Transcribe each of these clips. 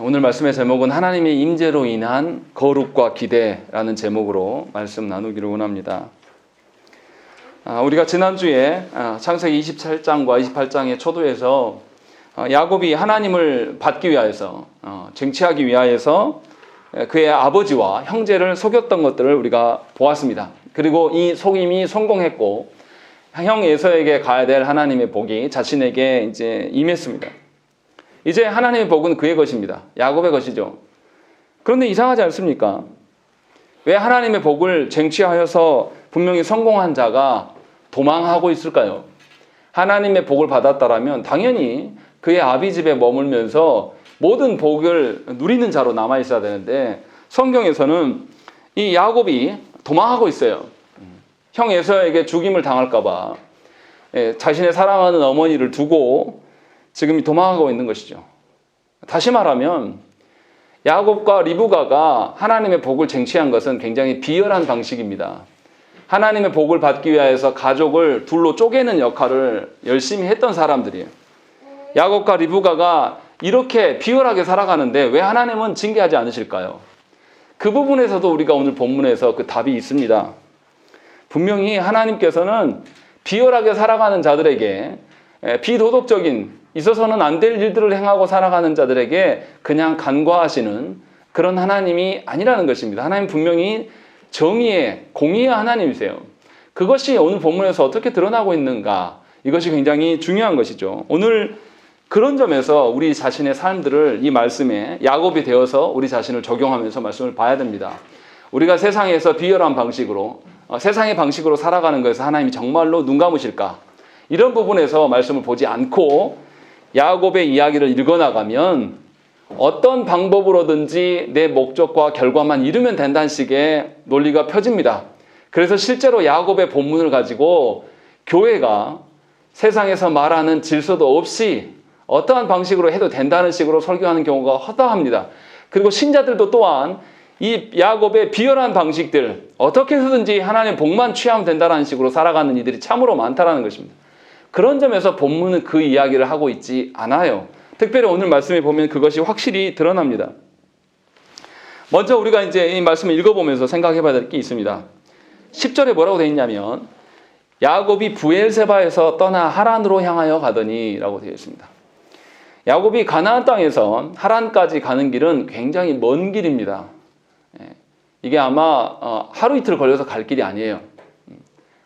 오늘 말씀의 제목은 하나님의 임재로 인한 거룩과 기대라는 제목으로 말씀 나누기를 원합니다. 우리가 지난주에 창세기 27장과 28장의 초도에서 야곱이 하나님을 받기 위하여서 쟁취하기 위하여서 그의 아버지와 형제를 속였던 것들을 우리가 보았습니다. 그리고 이 속임이 성공했고 형 에서에게 가야 될 하나님의 복이 자신에게 이제 임했습니다. 이제 하나님의 복은 그의 것입니다. 야곱의 것이죠. 그런데 이상하지 않습니까? 왜 하나님의 복을 쟁취하여서 분명히 성공한 자가 도망하고 있을까요? 하나님의 복을 받았다라면 당연히 그의 아비 집에 머물면서 모든 복을 누리는 자로 남아 있어야 되는데 성경에서는 이 야곱이 도망하고 있어요. 형 에서에게 죽임을 당할까 봐 자신의 사랑하는 어머니를 두고 지금 도망하고 있는 것이죠. 다시 말하면 야곱과 리브가가 하나님의 복을 쟁취한 것은 굉장히 비열한 방식입니다. 하나님의 복을 받기 위해서 가족을 둘로 쪼개는 역할을 열심히 했던 사람들이에요. 야곱과 리브가가 이렇게 비열하게 살아가는데 왜 하나님은 징계하지 않으실까요? 그 부분에서도 우리가 오늘 본문에서 그 답이 있습니다. 분명히 하나님께서는 비열하게 살아가는 자들에게 비도덕적인 있어서는 안 될 일들을 행하고 살아가는 자들에게 그냥 간과하시는 그런 하나님이 아니라는 것입니다. 하나님 분명히 정의의 공의의 하나님이세요. 그것이 오늘 본문에서 어떻게 드러나고 있는가, 이것이 굉장히 중요한 것이죠. 오늘 그런 점에서 우리 자신의 삶들을 이 말씀에 야곱이 되어서 우리 자신을 적용하면서 말씀을 봐야 됩니다. 우리가 세상에서 비열한 방식으로 세상의 방식으로 살아가는 것에서 하나님이 정말로 눈 감으실까? 이런 부분에서 말씀을 보지 않고 야곱의 이야기를 읽어나가면 어떤 방법으로든지 내 목적과 결과만 이루면 된다는 식의 논리가 펴집니다. 그래서 실제로 야곱의 본문을 가지고 교회가 세상에서 말하는 질서도 없이 어떠한 방식으로 해도 된다는 식으로 설교하는 경우가 허다합니다. 그리고 신자들도 또한 이 야곱의 비열한 방식들, 어떻게 해서든지 하나님의 복만 취하면 된다는 식으로 살아가는 이들이 참으로 많다는 것입니다. 그런 점에서 본문은 그 이야기를 하고 있지 않아요. 특별히 오늘 말씀에 보면 그것이 확실히 드러납니다. 먼저 우리가 이제 이 말씀을 읽어보면서 생각해 봐야 될 게 있습니다. 10절에 뭐라고 되어 있냐면 야곱이 브엘세바에서 떠나 하란으로 향하여 가더니 라고 되어 있습니다. 야곱이 가나안 땅에서 하란까지 가는 길은 굉장히 먼 길입니다. 이게 아마 하루 이틀 걸려서 갈 길이 아니에요.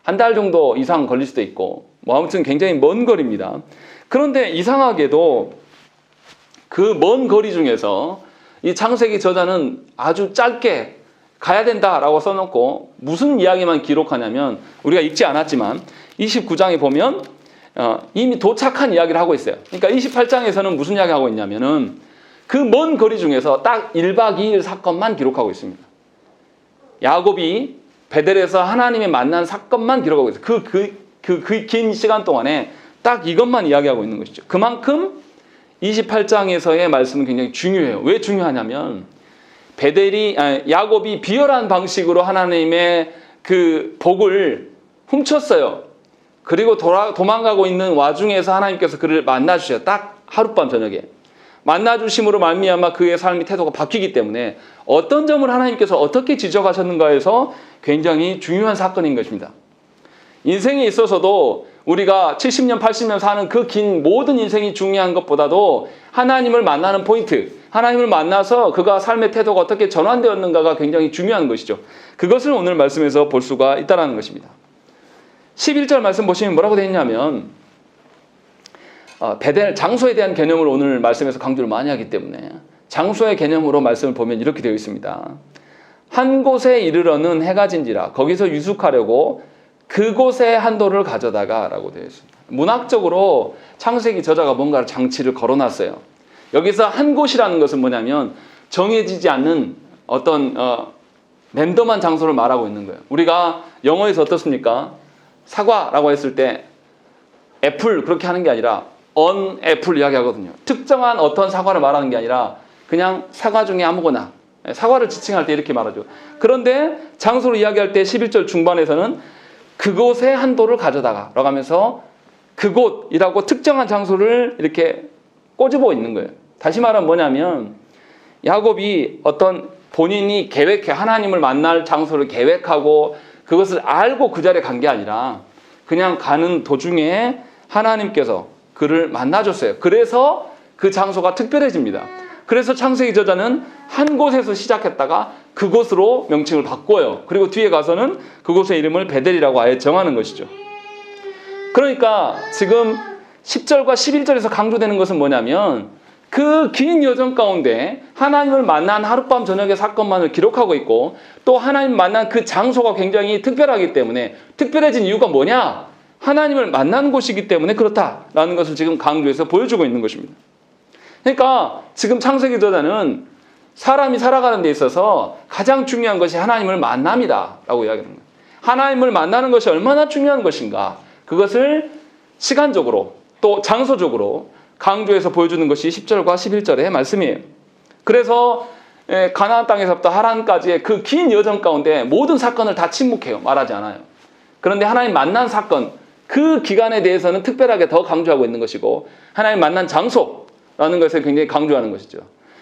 한 달 정도 이상 걸릴 수도 있고 아무튼 굉장히 먼 거리입니다. 그런데 이상하게도 그 먼 거리 중에서 이 창세기 저자는 아주 짧게 가야 된다라고 써놓고 무슨 이야기만 기록하냐면 우리가 읽지 않았지만 29장에 보면 이미 도착한 이야기를 하고 있어요. 그러니까 28장에서는 무슨 이야기 하고 있냐면은 그 먼 거리 중에서 딱 1박 2일 사건만 기록하고 있습니다. 야곱이 베델에서 하나님의 만난 사건만 기록하고 있어요. 그 긴 시간 동안에 딱 이것만 이야기하고 있는 것이죠. 그만큼 28장에서의 말씀은 굉장히 중요해요. 왜 중요하냐면 야곱이 비열한 방식으로 하나님의 그 복을 훔쳤어요. 그리고 도망가고 있는 와중에서 하나님께서 그를 만나주셔요. 딱 하룻밤 저녁에. 만나주심으로 말미암아 그의 삶의 태도가 바뀌기 때문에 어떤 점을 하나님께서 어떻게 지적하셨는가에서 굉장히 중요한 사건인 것입니다. 인생에 있어서도 우리가 70년, 80년 사는 그 긴 모든 인생이 중요한 것보다도 하나님을 만나는 포인트, 하나님을 만나서 그가 삶의 태도가 어떻게 전환되었는가가 굉장히 중요한 것이죠. 그것을 오늘 말씀에서 볼 수가 있다는 것입니다. 11절 말씀 보시면 뭐라고 되어 있냐면 베델, 장소에 대한 개념을 오늘 말씀에서 강조를 많이 하기 때문에 장소의 개념으로 말씀을 보면 이렇게 되어 있습니다. 한 곳에 이르러는 해가 진지라 거기서 유숙하려고 그곳에 한도를 가져다가 라고 되어 있습니다. 문학적으로 창세기 저자가 뭔가 장치를 걸어놨어요. 여기서 한 곳이라는 것은 뭐냐면 정해지지 않는 어떤 랜덤한 장소를 말하고 있는 거예요. 우리가 영어에서 어떻습니까? 사과라고 했을 때 애플 그렇게 하는 게 아니라 on 애플 이야기하거든요. 특정한 어떤 사과를 말하는 게 아니라 그냥 사과 중에 아무거나 사과를 지칭할 때 이렇게 말하죠. 그런데 장소를 이야기할 때 11절 중반에서는 그곳에 한도를 가져다가 라고 하면서 그곳이라고 특정한 장소를 이렇게 꼬집어 있는 거예요. 다시 말하면 뭐냐면 야곱이 어떤 본인이 하나님을 만날 장소를 계획하고 그것을 알고 그 자리에 간 게 아니라 그냥 가는 도중에 하나님께서 그를 만나줬어요. 그래서 그 장소가 특별해집니다. 그래서 창세기 저자는 한 곳에서 시작했다가 그곳으로 명칭을 바꿔요. 그리고 뒤에 가서는 그곳의 이름을 베델이라고 아예 정하는 것이죠. 그러니까 지금 10절과 11절에서 강조되는 것은 뭐냐면 그 긴 여정 가운데 하나님을 만난 하룻밤 저녁의 사건만을 기록하고 있고 또 하나님 만난 그 장소가 굉장히 특별하기 때문에 특별해진 이유가 뭐냐? 하나님을 만난 곳이기 때문에 그렇다라는 것을 지금 강조해서 보여주고 있는 것입니다. 그러니까 지금 창세기 저자는 사람이 살아가는 데 있어서 가장 중요한 것이 하나님을 만남이다 라고 이야기하는 거예요. 하나님을 만나는 것이 얼마나 중요한 것인가, 그것을 시간적으로 또 장소적으로 강조해서 보여주는 것이 10절과 11절의 말씀이에요. 그래서 가나안 땅에서부터 하란까지의 그 긴 여정 가운데 모든 사건을 다 침묵해요. 말하지 않아요. 그런데 하나님 만난 사건, 그 기간에 대해서는 특별하게 더 강조하고 있는 것이고 하나님 만난 장소라는 것을 굉장히 강조하는 것이죠.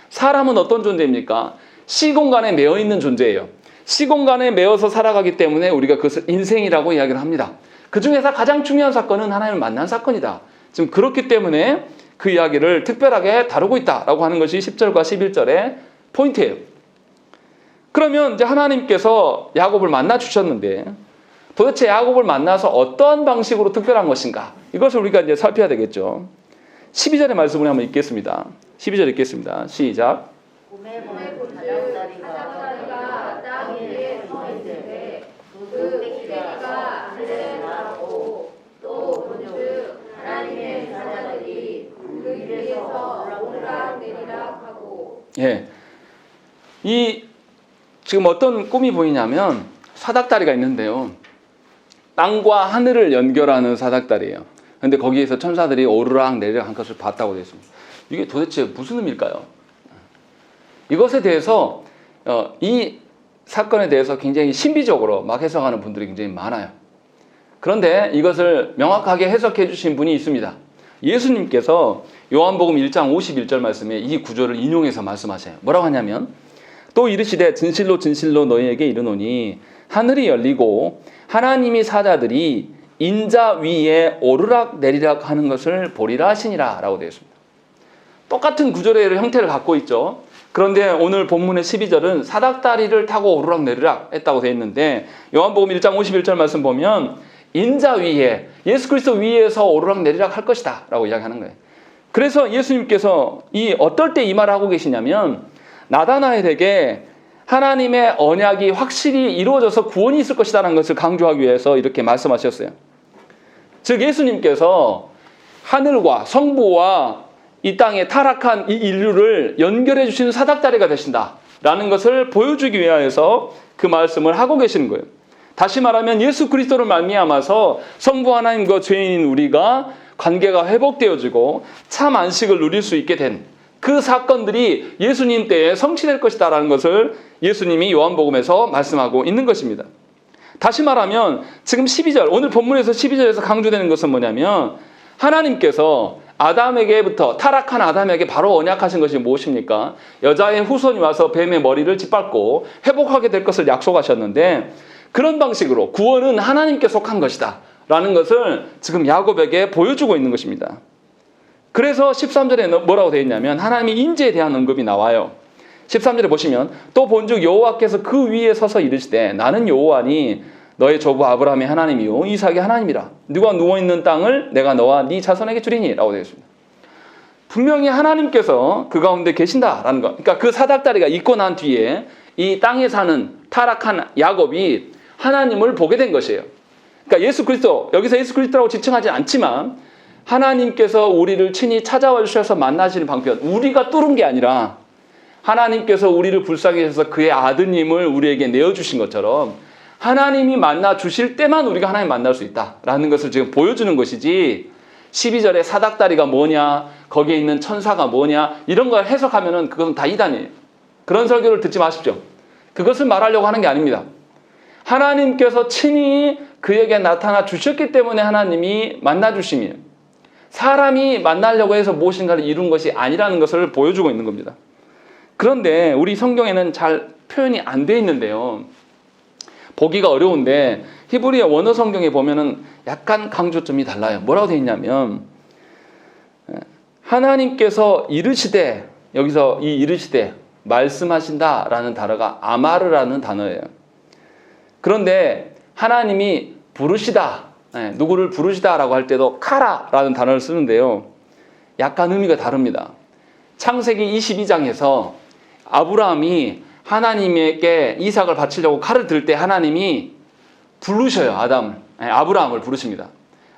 사람은 어떤 존재입니까? 시공간에 매여 있는 존재예요. 시공간에 매여서 살아가기 때문에 우리가 그것을 인생이라고 이야기를 합니다. 그 중에서 가장 중요한 사건은 하나님을 만난 사건이다. 지금 그렇기 때문에 그 이야기를 특별하게 다루고 있다라고 하는 것이 10절과 11절의 포인트예요. 그러면 이제 하나님께서 야곱을 만나 주셨는데 도대체 야곱을 만나서 어떠한 방식으로 특별한 것인가? 이것을 우리가 이제 살펴야 되겠죠. 12절의 말씀을 한번 읽겠습니다. 12절 읽겠습니다. 시작. 봄에 보내고 사자다리가 땅 위에 서 있는데 그 기대가 하늘에 날고 또 본즉 하나님의 사자들이 그 위에서 오르락내리락 하고. 예, 이 지금 어떤 꿈이 보이냐면 사닥다리가 있는데요. 땅과 하늘을 연결하는 사닥다리예요. 그런데 거기에서 천사들이 오르락 내리락 한 것을 봤다고 되어 있습니다. 이게 도대체 무슨 의미일까요? 이것에 대해서 이 사건에 대해서 굉장히 신비적으로 막 해석하는 분들이 굉장히 많아요. 그런데 이것을 명확하게 해석해 주신 분이 있습니다. 예수님께서 요한복음 1장 51절 말씀에 이 구절을 인용해서 말씀하셔요. 뭐라고 하냐면 또 이르시되 진실로 진실로 너희에게 이르노니 하늘이 열리고 하나님이 사자들이 인자 위에 오르락 내리락 하는 것을 보리라 하시니라 라고 되어 있습니다. 똑같은 구절의 형태를 갖고 있죠. 그런데 오늘 본문의 12절은 사닥다리를 타고 오르락 내리락 했다고 되어 있는데 요한복음 1장 51절 말씀 보면 인자 위에, 예수 그리스도 위에서 오르락 내리락 할 것이다 라고 이야기하는 거예요. 그래서 예수님께서 어떨 때 이 말을 하고 계시냐면 나다나엘에게 하나님의 언약이 확실히 이루어져서 구원이 있을 것이라는 것을 강조하기 위해서 이렇게 말씀하셨어요. 즉 예수님께서 하늘과 성부와 이 땅에 타락한 이 인류를 연결해 주시는 사닥다리가 되신다라는 것을 보여주기 위하여서 그 말씀을 하고 계시는 거예요. 다시 말하면 예수 그리스도를 말미암아서 성부 하나님과 죄인인 우리가 관계가 회복되어지고 참 안식을 누릴 수 있게 된 그 사건들이 예수님 때에 성취될 것이다라는 것을 예수님이 요한복음에서 말씀하고 있는 것입니다. 다시 말하면 지금 12절, 오늘 본문에서 12절에서 강조되는 것은 뭐냐면 하나님께서 아담에게부터 타락한 아담에게 바로 언약하신 것이 무엇입니까? 여자의 후손이 와서 뱀의 머리를 짓밟고 회복하게 될 것을 약속하셨는데 그런 방식으로 구원은 하나님께 속한 것이다 라는 것을 지금 야곱에게 보여주고 있는 것입니다. 그래서 13절에 뭐라고 되어 있냐면 하나님의 인재에 대한 언급이 나와요. 13절에 보시면 또 본즉 여호와께서 그 위에 서서 이르시되 나는 여호와니 너의 조부 아브라함의 하나님이요 이삭의 하나님이라. 누가 누워있는 땅을 내가 너와 네 자손에게 주리니 라고 되어 있습니다. 분명히 하나님께서 그 가운데 계신다라는 것. 그러니까 그 사닥다리가 있고 난 뒤에 이 땅에 사는 타락한 야곱이 하나님을 보게 된 것이에요. 그러니까 예수 그리스도, 여기서 예수 그리스도라고 지칭하지 않지만 하나님께서 우리를 친히 찾아와 주셔서 만나시는 방편, 우리가 뚫은 게 아니라 하나님께서 우리를 불쌍히 여기서 그의 아드님을 우리에게 내어주신 것처럼 하나님이 만나 주실 때만 우리가 하나님 만날 수 있다라는 것을 지금 보여주는 것이지 12절에 사닥다리가 뭐냐, 거기에 있는 천사가 뭐냐 이런 걸 해석하면은 그것은 다 이단이에요. 그런 설교를 듣지 마십시오. 그것을 말하려고 하는 게 아닙니다. 하나님께서 친히 그에게 나타나 주셨기 때문에 하나님이 만나 주심이에요. 사람이 만나려고 해서 무엇인가를 이룬 것이 아니라는 것을 보여주고 있는 겁니다. 그런데 우리 성경에는 잘 표현이 안 돼 있는데요. 보기가 어려운데 히브리어 원어 성경에 보면은 약간 강조점이 달라요. 뭐라고 돼 있냐면 하나님께서 이르시되, 여기서 이 이르시되 말씀하신다라는 단어가 아마르라는 단어예요. 그런데 하나님이 부르시다, 누구를 부르시다라고 할 때도 카라라는 단어를 쓰는데요. 약간 의미가 다릅니다. 창세기 22장에서 아브라함이 하나님에게 이삭을 바치려고 칼을 들 때 하나님이 부르셔요. 아브라함을 부르십니다.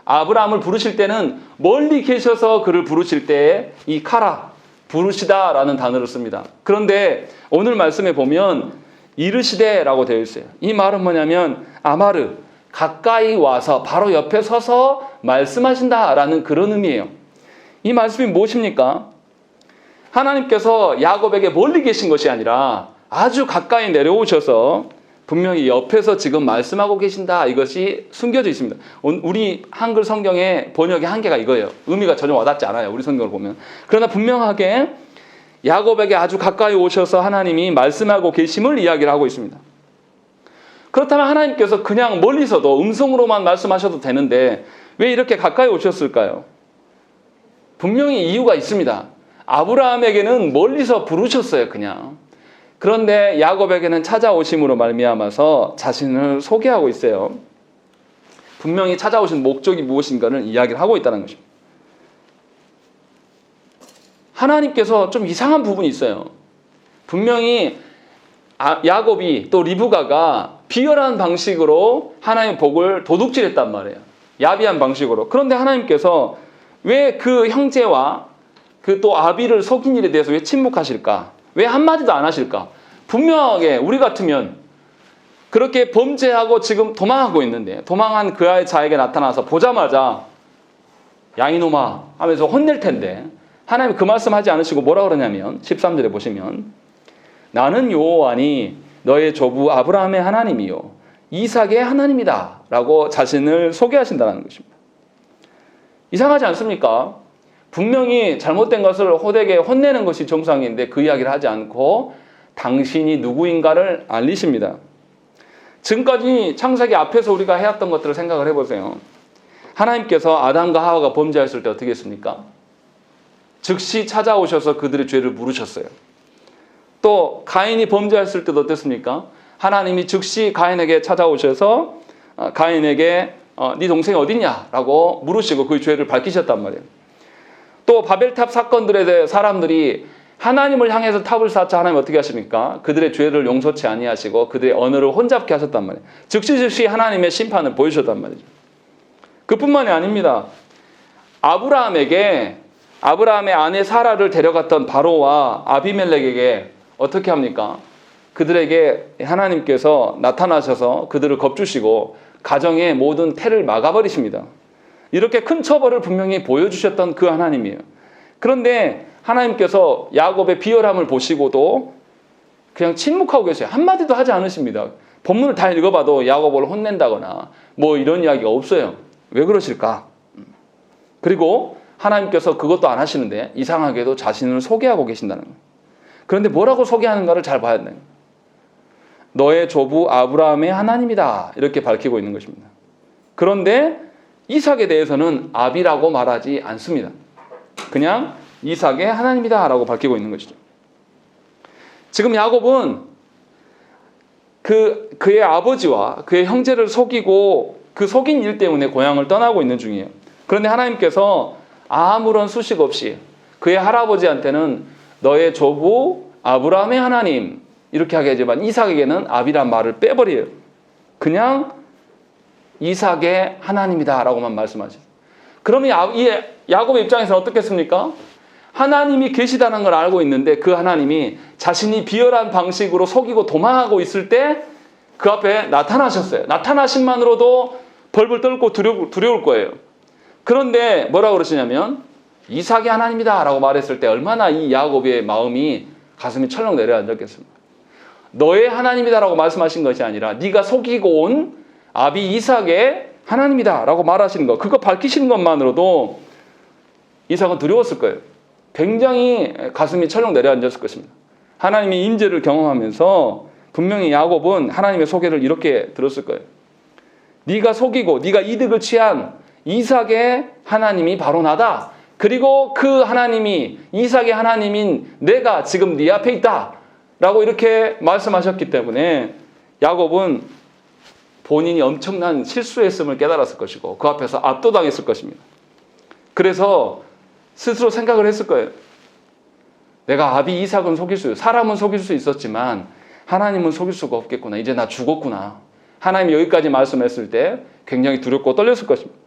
아브라함을 부르실 때는 멀리 계셔서 그를 부르실 때에 이 카라, 부르시다라는 단어를 씁니다. 그런데 오늘 말씀에 보면 이르시되라고 되어 있어요. 이 말은 뭐냐면 아마르, 가까이 와서 바로 옆에 서서 말씀하신다라는 그런 의미예요. 이 말씀이 무엇입니까? 하나님께서 야곱에게 멀리 계신 것이 아니라 아주 가까이 내려오셔서 분명히 옆에서 지금 말씀하고 계신다, 이것이 숨겨져 있습니다. 우리 한글 성경의 번역의 한계가 이거예요. 의미가 전혀 와닿지 않아요, 우리 성경을 보면. 그러나 분명하게 야곱에게 아주 가까이 오셔서 하나님이 말씀하고 계심을 이야기를 하고 있습니다. 그렇다면 하나님께서 그냥 멀리서도 음성으로만 말씀하셔도 되는데 왜 이렇게 가까이 오셨을까요? 분명히 이유가 있습니다. 아브라함에게는 멀리서 부르셨어요, 그냥. 그런데 야곱에게는 찾아오심으로 말미암아서 자신을 소개하고 있어요. 분명히 찾아오신 목적이 무엇인가를 이야기를 하고 있다는 것입니다. 하나님께서 좀 이상한 부분이 있어요. 분명히 야곱이 또 리브가가 비열한 방식으로 하나님의 복을 도둑질했단 말이에요. 야비한 방식으로. 그런데 하나님께서 왜 그 형제와 그 또 아비를 속인 일에 대해서 왜 침묵하실까? 왜 한마디도 안 하실까? 분명하게 우리 같으면 그렇게 범죄하고 지금 도망하고 있는데, 도망한 그 아이 자에게 나타나서 보자마자 야 이놈아 하면서 혼낼 텐데 하나님이 그 말씀 하지 않으시고 뭐라 그러냐면 13절에 보시면 나는 여호와니 너의 조부 아브라함의 하나님이요 이삭의 하나님이다 라고 자신을 소개하신다는 것입니다. 이상하지 않습니까? 분명히 잘못된 것을 호되게 혼내는 것이 정상인데 그 이야기를 하지 않고 당신이 누구인가를 알리십니다. 지금까지 창세기 앞에서 우리가 해왔던 것들을 생각을 해보세요. 하나님께서 아담과 하와가 범죄했을 때 어떻게 했습니까? 즉시 찾아오셔서 그들의 죄를 물으셨어요. 또 가인이 범죄했을 때도 어땠습니까? 하나님이 즉시 가인에게 찾아오셔서 가인에게 네 동생이 어딨냐라고 물으시고 그 죄를 밝히셨단 말이에요. 또 바벨탑 사건들에 대해 사람들이 하나님을 향해서 탑을 쌓자 하나님 어떻게 하십니까? 그들의 죄를 용서치 아니하시고 그들의 언어를 혼잡게 하셨단 말이에요. 즉시 하나님의 심판을 보여주셨단 말이죠. 그뿐만이 아닙니다. 아브라함의 아내 사라를 데려갔던 바로와 아비멜렉에게 어떻게 합니까? 그들에게 하나님께서 나타나셔서 그들을 겁주시고 가정의 모든 태를 막아버리십니다. 이렇게 큰 처벌을 분명히 보여주셨던 그 하나님이에요. 그런데 하나님께서 야곱의 비열함을 보시고도 그냥 침묵하고 계세요. 한마디도 하지 않으십니다. 본문을 다 읽어봐도 야곱을 혼낸다거나 뭐 이런 이야기가 없어요. 왜 그러실까? 그리고 하나님께서 그것도 안 하시는데 이상하게도 자신을 소개하고 계신다는 거예요. 그런데 뭐라고 소개하는가를 잘 봐야 돼요. 너의 조부 아브라함의 하나님이다 이렇게 밝히고 있는 것입니다. 그런데 이삭에 대해서는 아비라고 말하지 않습니다. 그냥 이삭의 하나님이다 라고 밝히고 있는 것이죠. 지금 야곱은 그의 아버지와 그의 형제를 속이고 그 속인 일 때문에 고향을 떠나고 있는 중이에요. 그런데 하나님께서 아무런 수식 없이 그의 할아버지한테는 너의 조부 아브라함의 하나님 이렇게 하게 하지만 이삭에게는 아비란 말을 빼버려요. 그냥 이삭의 하나님이다 라고만 말씀하셨어요. 그러면 이 야곱의 입장에서는 어떻겠습니까? 하나님이 계시다는 걸 알고 있는데 그 하나님이 자신이 비열한 방식으로 속이고 도망하고 있을 때 그 앞에 나타나셨어요. 나타나심만으로도 벌벌 떨고 두려울 거예요. 그런데 뭐라고 그러시냐면 이삭의 하나님이다 라고 말했을 때 얼마나 이 야곱의 마음이 가슴이 철렁 내려앉았겠습니까? 너의 하나님이다 라고 말씀하신 것이 아니라 네가 속이고 온 아비 이삭의 하나님이다 라고 말하시는 것, 그거 밝히시는 것만으로도 이삭은 두려웠을 거예요. 굉장히 가슴이 철렁 내려앉았을 것입니다. 하나님의 임재를 경험하면서 분명히 야곱은 하나님의 소개를 이렇게 들었을 거예요. 네가 속이고 네가 이득을 취한 이삭의 하나님이 바로 나다. 그리고 그 하나님이 이삭의 하나님인 내가 지금 네 앞에 있다 라고 이렇게 말씀하셨기 때문에 야곱은 본인이 엄청난 실수했음을 깨달았을 것이고 그 앞에서 압도당했을 것입니다. 그래서 스스로 생각을 했을 거예요. 내가 아비 이삭은 사람은 속일 수 있었지만 하나님은 속일 수가 없겠구나. 이제 나 죽었구나. 하나님이 여기까지 말씀했을 때 굉장히 두렵고 떨렸을 것입니다.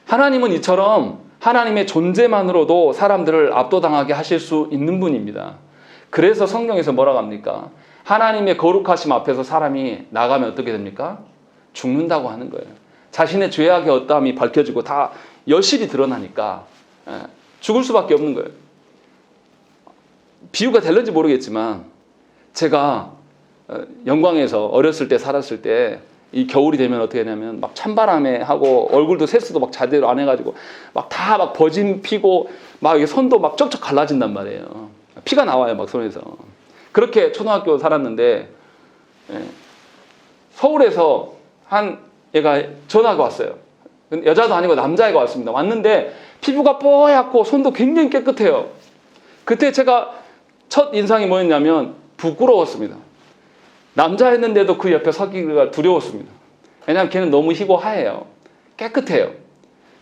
하나님은 이처럼 하나님의 존재만으로도 사람들을 압도당하게 하실 수 있는 분입니다. 그래서 성경에서 뭐라고 합니까? 하나님의 거룩하심 앞에서 사람이 나가면 어떻게 됩니까? 죽는다고 하는 거예요. 자신의 죄악의 어떠함이 밝혀지고 다 여실히 드러나니까 죽을 수밖에 없는 거예요. 비유가 될는지 모르겠지만 제가 영광에서 어렸을 때 살았을 때 이 겨울이 되면 어떻게 되냐면 막 찬바람에 하고 얼굴도 세수도 막 제대로 안 해가지고 막 다 막 버짐 피고 막 이게 손도 막 쩍쩍 갈라진단 말이에요. 피가 나와요 막 손에서. 그렇게 초등학교 살았는데 서울에서 한 얘가 전화가 왔어요. 여자도 아니고 남자애가 왔습니다. 왔는데 피부가 뽀얗고 손도 굉장히 깨끗해요. 그때 제가 첫 인상이 뭐였냐면 부끄러웠습니다. 남자였는데도 그 옆에 서기가 두려웠습니다. 왜냐하면 걔는 너무 희고 하얘요. 깨끗해요.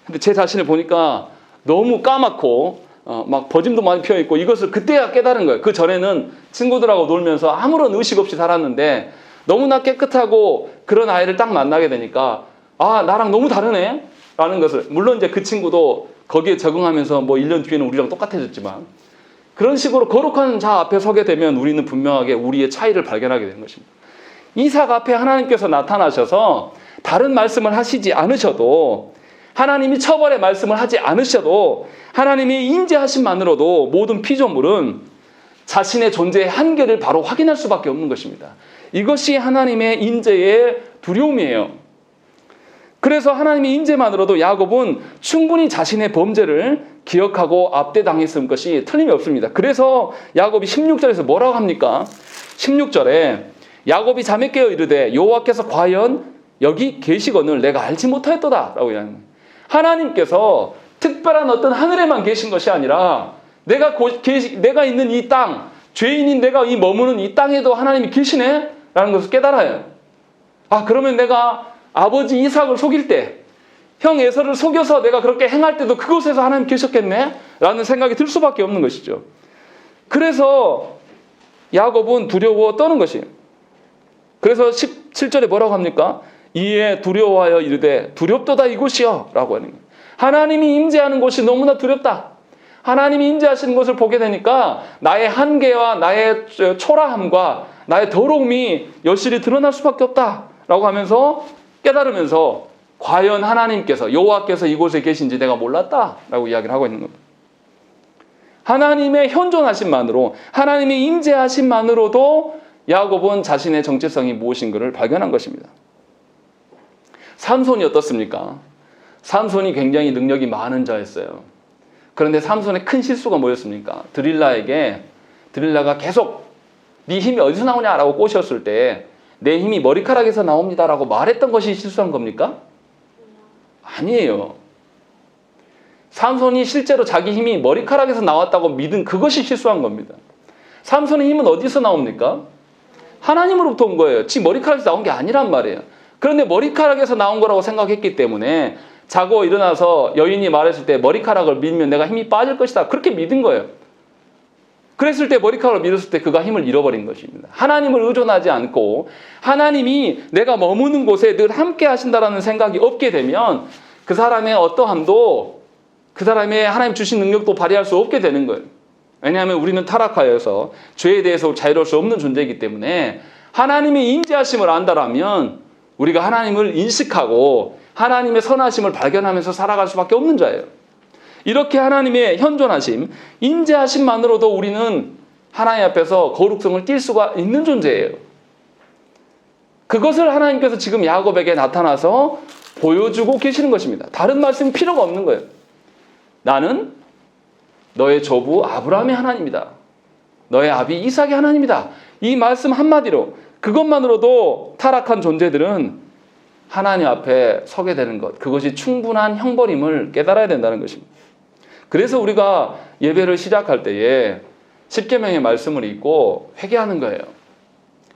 근데 제 자신을 보니까 너무 까맣고 막 버짐도 많이 피어있고 이것을 그때야 깨달은 거예요. 그 전에는 친구들하고 놀면서 아무런 의식 없이 살았는데 너무나 깨끗하고 그런 아이를 딱 만나게 되니까 아 나랑 너무 다르네 라는 것을, 물론 이제 그 친구도 거기에 적응하면서 뭐 1년 뒤에는 우리랑 똑같아졌지만 그런 식으로 거룩한 자 앞에 서게 되면 우리는 분명하게 우리의 차이를 발견하게 되는 것입니다. 이삭 앞에 하나님께서 나타나셔서 다른 말씀을 하시지 않으셔도, 하나님이 처벌의 말씀을 하지 않으셔도 하나님의 임재하심만으로도 모든 피조물은 자신의 존재의 한계를 바로 확인할 수밖에 없는 것입니다. 이것이 하나님의 임재의 두려움이에요. 그래서 하나님의 임재만으로도 야곱은 충분히 자신의 범죄를 기억하고 압대당했을 것이 틀림이 없습니다. 그래서 야곱이 16절에서 뭐라고 합니까? 16절에 야곱이 잠에 깨어 이르되 여호와께서 과연 여기 계시거늘 내가 알지 못하였도다 라고 이야기합니다. 하나님께서 특별한 어떤 하늘에만 계신 것이 아니라 내가 있는 이 땅, 죄인인 내가 이 머무는 이 땅에도 하나님이 계시네 라는 것을 깨달아요. 아 그러면 내가 아버지 이삭을 속일 때, 형 에서를 속여서 내가 그렇게 행할 때도 그곳에서 하나님 계셨겠네? 라는 생각이 들 수밖에 없는 것이죠. 그래서 야곱은 두려워 떠는 것이에요. 그래서 17절에 뭐라고 합니까? 이에 두려워하여 이르되 두렵도다 이곳이여 라고 하는 거예요. 하나님이 임재하는 곳이 너무나 두렵다. 하나님이 임재하시는 것을 보게 되니까 나의 한계와 나의 초라함과 나의 더러움이 여실히 드러날 수밖에 없다 라고 하면서 깨달으면서 과연 하나님께서 여호와께서 이곳에 계신지 내가 몰랐다 라고 이야기를 하고 있는 겁니다. 하나님의 현존하심만으로, 하나님의 임재하심만으로도 야곱은 자신의 정체성이 무엇인가를 발견한 것입니다. 삼손이 어떻습니까? 삼손이 굉장히 능력이 많은 자였어요. 그런데 삼손의 큰 실수가 뭐였습니까? 드릴라가 계속 네 힘이 어디서 나오냐라고 꼬셨을 때 내 힘이 머리카락에서 나옵니다라고 말했던 것이 실수한 겁니까? 아니에요. 삼손이 실제로 자기 힘이 머리카락에서 나왔다고 믿은 그것이 실수한 겁니다. 삼손의 힘은 어디서 나옵니까? 하나님으로부터 온 거예요. 지 머리카락에서 나온 게 아니란 말이에요. 그런데 머리카락에서 나온 거라고 생각했기 때문에 자고 일어나서 여인이 말했을 때 머리카락을 밀면 내가 힘이 빠질 것이다. 그렇게 믿은 거예요. 그랬을 때 머리카락을 밀었을 때 그가 힘을 잃어버린 것입니다. 하나님을 의존하지 않고 하나님이 내가 머무는 곳에 늘 함께 하신다라는 생각이 없게 되면 그 사람의 어떠함도, 그 사람의 하나님 주신 능력도 발휘할 수 없게 되는 거예요. 왜냐하면 우리는 타락하여서 죄에 대해서 자유로울 수 없는 존재이기 때문에 하나님의 임재하심을 안다라면 우리가 하나님을 인식하고 하나님의 선하심을 발견하면서 살아갈 수밖에 없는 자예요. 이렇게 하나님의 현존하심, 임재하심만으로도 우리는 하나님 앞에서 거룩성을 띌 수가 있는 존재예요. 그것을 하나님께서 지금 야곱에게 나타나서 보여주고 계시는 것입니다. 다른 말씀이 필요가 없는 거예요. 나는 너의 조부 아브라함의 하나님이다. 너의 아비 이삭의 하나님이다. 이 말씀 한마디로, 그것만으로도 타락한 존재들은 하나님 앞에 서게 되는 것, 그것이 충분한 형벌임을 깨달아야 된다는 것입니다. 그래서 우리가 예배를 시작할 때에 십계명의 말씀을 읽고 회개하는 거예요.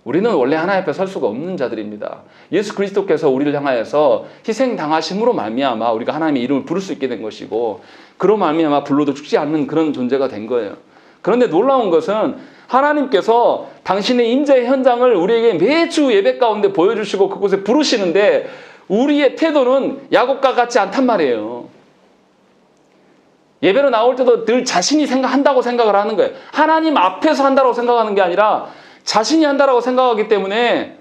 우리는 원래 하나님 앞에 설 수가 없는 자들입니다. 예수 그리스도께서 우리를 향하여서 희생당하심으로 말미암아 우리가 하나님의 이름을 부를 수 있게 된 것이고, 그로 말미암아 불러도 죽지 않는 그런 존재가 된 거예요. 그런데 놀라운 것은 하나님께서 당신의 임재의 현장을 우리에게 매주 예배 가운데 보여주시고 그곳에 부르시는데 우리의 태도는 야곱과 같지 않단 말이에요. 예배로 나올 때도 늘 자신이 한다고 생각을 하는 거예요. 하나님 앞에서 한다고 생각하는 게 아니라 자신이 한다고 생각하기 때문에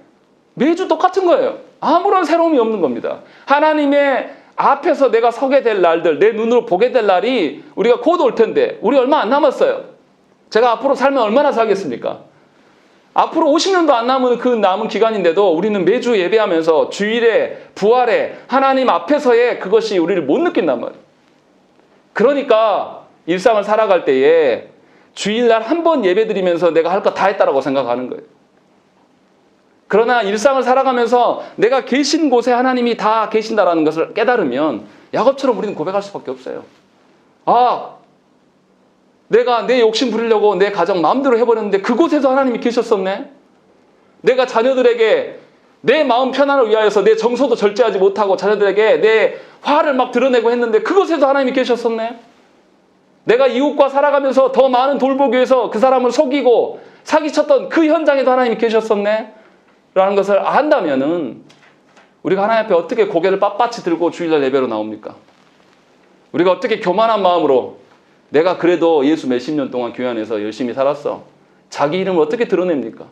매주 똑같은 거예요. 아무런 새로움이 없는 겁니다. 하나님의 앞에서 내가 서게 될 날들, 내 눈으로 보게 될 날이 우리가 곧 올 텐데 우리 얼마 안 남았어요. 제가 앞으로 살면 얼마나 살겠습니까? 앞으로 50년도 안 남은 그 남은 기간인데도 우리는 매주 예배하면서 주일에, 부활에, 하나님 앞에서의 그것이 우리를 못 느낀단 말이에요. 그러니까 일상을 살아갈 때에 주일날 한 번 예배드리면서 내가 할 거 다 했다라고 생각하는 거예요. 그러나 일상을 살아가면서 내가 계신 곳에 하나님이 다 계신다라는 것을 깨달으면 야곱처럼 우리는 고백할 수밖에 없어요. 내가 내 욕심 부리려고 내 가정 마음대로 해버렸는데 그곳에서 하나님이 계셨었네. 내가 자녀들에게 내 마음 편안을 위하여서 내 정서도 절제하지 못하고 자녀들에게 내 화를 막 드러내고 했는데 그곳에서 하나님이 계셨었네. 내가 이웃과 살아가면서 더 많은 돌보기 위해서 그 사람을 속이고 사기쳤던 그 현장에도 하나님이 계셨었네 라는 것을 안다면은 우리가 하나님 앞에 어떻게 고개를 빳빳이 들고 주일날 예배로 나옵니까? 우리가 어떻게 교만한 마음으로 내가 그래도 예수 몇십 년 동안 교회 안에서 열심히 살았어, 자기 이름을 어떻게 드러냅니까?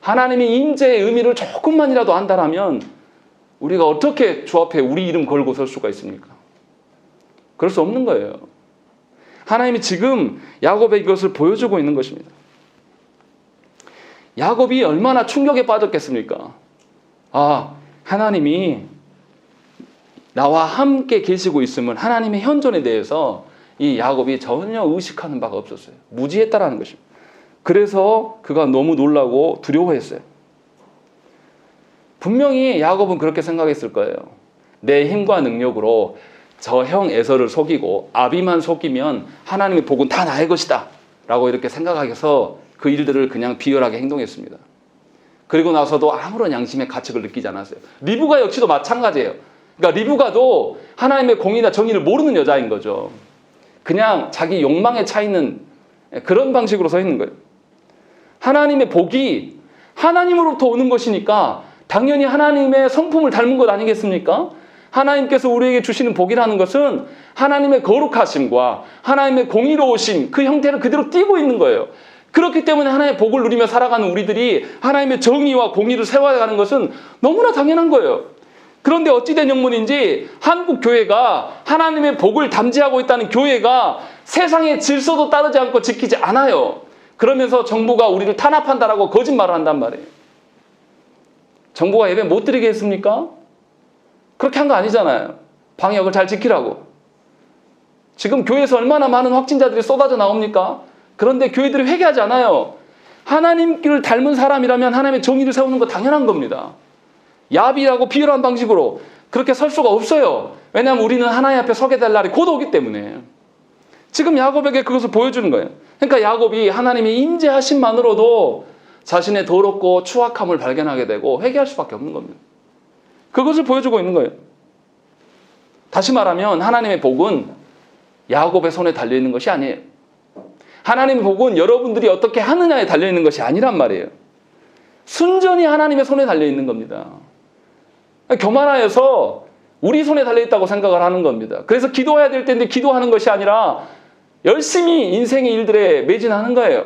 하나님의 임재의 의미를 조금만이라도 안다라면 우리가 어떻게 주 앞에 우리 이름 걸고 설 수가 있습니까? 그럴 수 없는 거예요. 하나님이 지금 야곱의 이것을 보여주고 있는 것입니다. 야곱이 얼마나 충격에 빠졌겠습니까? 하나님이 나와 함께 계시고 있음을, 하나님의 현존에 대해서 이 야곱이 전혀 의식하는 바가 없었어요. 무지했다라는 것입니다. 그래서 그가 너무 놀라고 두려워했어요. 분명히 야곱은 그렇게 생각했을 거예요. 내 힘과 능력으로 저 형 에서를 속이고 아비만 속이면 하나님의 복은 다 나의 것이다 라고 이렇게 생각해서 그 일들을 그냥 비열하게 행동했습니다. 그리고 나서도 아무런 양심의 가책을 느끼지 않았어요. 리브가 역시도 마찬가지예요. 그러니까 리브가도 하나님의 공의나 정의를 모르는 여자인 거죠. 그냥 자기 욕망에 차 있는 그런 방식으로 서 있는 거예요. 하나님의 복이 하나님으로부터 오는 것이니까 당연히 하나님의 성품을 닮은 것 아니겠습니까? 하나님께서 우리에게 주시는 복이라는 것은 하나님의 거룩하심과 하나님의 공의로우심, 그 형태를 그대로 띠고 있는 거예요. 그렇기 때문에 하나님의 복을 누리며 살아가는 우리들이 하나님의 정의와 공의를 세워가는 것은 너무나 당연한 거예요. 그런데 어찌된 영문인지 한국 교회가 하나님의 복을 담지하고 있다는 교회가 세상의 질서도 따르지 않고 지키지 않아요. 그러면서 정부가 우리를 탄압한다라고 거짓말을 한단 말이에요. 정부가 예배 못 드리게 했습니까? 그렇게 한 거 아니잖아요. 방역을 잘 지키라고. 지금 교회에서 얼마나 많은 확진자들이 쏟아져 나옵니까? 그런데 교회들이 회개하지 않아요. 하나님을 닮은 사람이라면 하나님의 정의를 세우는 거 당연한 겁니다. 야비라고 비열한 방식으로 그렇게 설 수가 없어요. 왜냐하면 우리는 하나님 앞에 서게 될 날이 곧 오기 때문에. 지금 야곱에게 그것을 보여주는 거예요. 그러니까 야곱이 하나님의 임재하심만으로도 자신의 더럽고 추악함을 발견하게 되고 회개할 수밖에 없는 겁니다. 그것을 보여주고 있는 거예요. 다시 말하면 하나님의 복은 야곱의 손에 달려있는 것이 아니에요. 하나님의 복은 여러분들이 어떻게 하느냐에 달려있는 것이 아니란 말이에요. 순전히 하나님의 손에 달려있는 겁니다. 교만하여서 우리 손에 달려있다고 생각을 하는 겁니다. 그래서 기도해야 될 때인데 기도하는 것이 아니라 열심히 인생의 일들에 매진하는 거예요.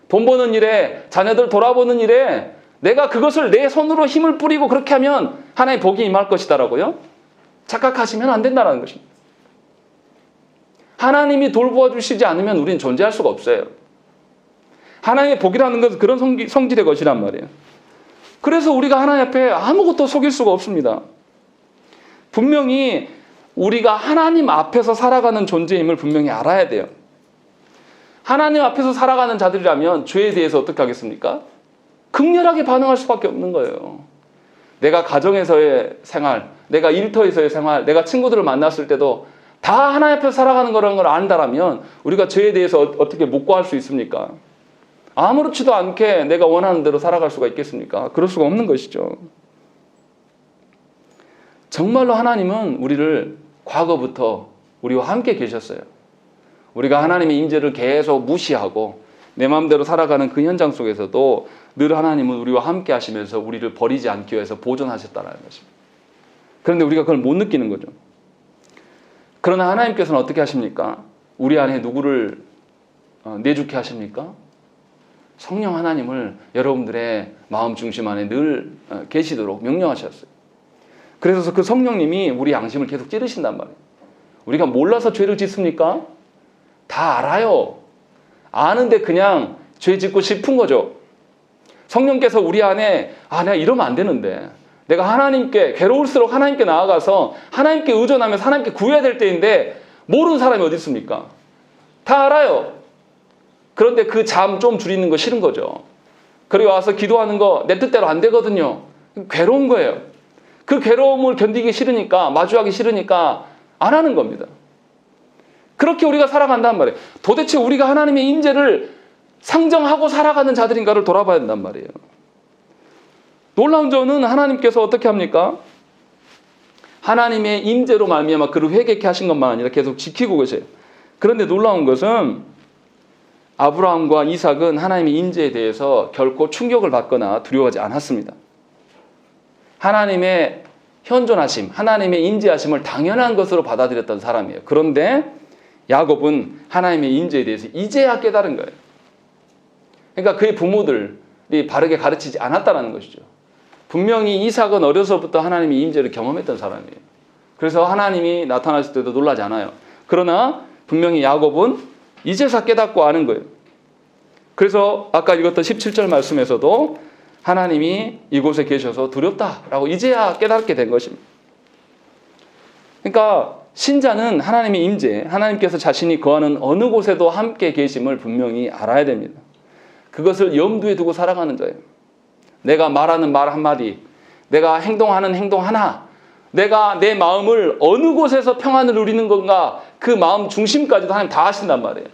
돈 버는 일에, 자녀들 돌아보는 일에 내가 그것을 내 손으로 힘을 뿌리고 그렇게 하면 하나님의 복이 임할 것이다라고요? 착각하시면 안 된다는 것입니다. 하나님이 돌보아 주시지 않으면 우리는 존재할 수가 없어요. 하나님의 복이라는 것은 그런 성질의 것이란 말이에요. 그래서 우리가 하나님 앞에 아무것도 속일 수가 없습니다. 분명히 우리가 하나님 앞에서 살아가는 존재임을 분명히 알아야 돼요. 하나님 앞에서 살아가는 자들이라면 죄에 대해서 어떻게 하겠습니까? 극렬하게 반응할 수밖에 없는 거예요. 내가 가정에서의 생활, 내가 일터에서의 생활, 내가 친구들을 만났을 때도 다 하나님 앞에서 살아가는 거라는 걸 안다라면 우리가 죄에 대해서 어떻게 묵과할 수 있습니까? 아무렇지도 않게 내가 원하는 대로 살아갈 수가 있겠습니까? 그럴 수가 없는 것이죠. 정말로 하나님은 우리를 과거부터 우리와 함께 계셨어요. 우리가 하나님의 임재를 계속 무시하고 내 마음대로 살아가는 그 현장 속에서도 늘 하나님은 우리와 함께 하시면서 우리를 버리지 않기 위해서 보존하셨다는 것입니다. 그런데 우리가 그걸 못 느끼는 거죠. 그러나 하나님께서는 어떻게 하십니까? 우리 안에 누구를 내주게 하십니까? 성령 하나님을 여러분들의 마음 중심 안에 늘 계시도록 명령하셨어요. 그래서 그 성령님이 우리 양심을 계속 찌르신단 말이에요. 우리가 몰라서 죄를 짓습니까? 다 알아요. 아는데 그냥 죄 짓고 싶은 거죠. 성령께서 우리 안에 내가 이러면 안 되는데 내가 하나님께 괴로울수록 하나님께 나아가서 하나님께 의존하면서 하나님께 구해야 될 때인데 모르는 사람이 어디 있습니까? 다 알아요. 그런데 그 잠 좀 줄이는 거 싫은 거죠. 그리고 와서 기도하는 거 내 뜻대로 안 되거든요. 괴로운 거예요. 그 괴로움을 견디기 싫으니까, 마주하기 싫으니까 안 하는 겁니다. 그렇게 우리가 살아간단 말이에요. 도대체 우리가 하나님의 임재를 상정하고 살아가는 자들인가를 돌아봐야 된단 말이에요. 놀라운 점은 하나님께서 어떻게 합니까? 하나님의 임재로 말미암아 그를 회개케 하신 것만 아니라 계속 지키고 계세요. 그런데 놀라운 것은 아브라함과 이삭은 하나님의 임재에 대해서 결코 충격을 받거나 두려워하지 않았습니다. 하나님의 현존하심, 하나님의 임재하심을 당연한 것으로 받아들였던 사람이에요. 그런데 야곱은 하나님의 임재에 대해서 이제야 깨달은 거예요. 그러니까 그의 부모들이 바르게 가르치지 않았다는 것이죠. 분명히 이삭은 어려서부터 하나님의 임재를 경험했던 사람이에요. 그래서 하나님이 나타났을 때도 놀라지 않아요. 그러나 분명히 야곱은 이제서 깨닫고 아는 거예요. 그래서 아까 읽었던 17절 말씀에서도 하나님이 이곳에 계셔서 두렵다라고 이제야 깨닫게 된 것입니다. 그러니까 신자는 하나님의 임재, 하나님께서 자신이 거하는 어느 곳에도 함께 계심을 분명히 알아야 됩니다. 그것을 염두에 두고 살아가는 자예요. 내가 말하는 말 한마디, 내가 행동하는 행동 하나, 내가 내 마음을 어느 곳에서 평안을 누리는 건가, 그 마음 중심까지도 하나님 다 아신단 말이에요.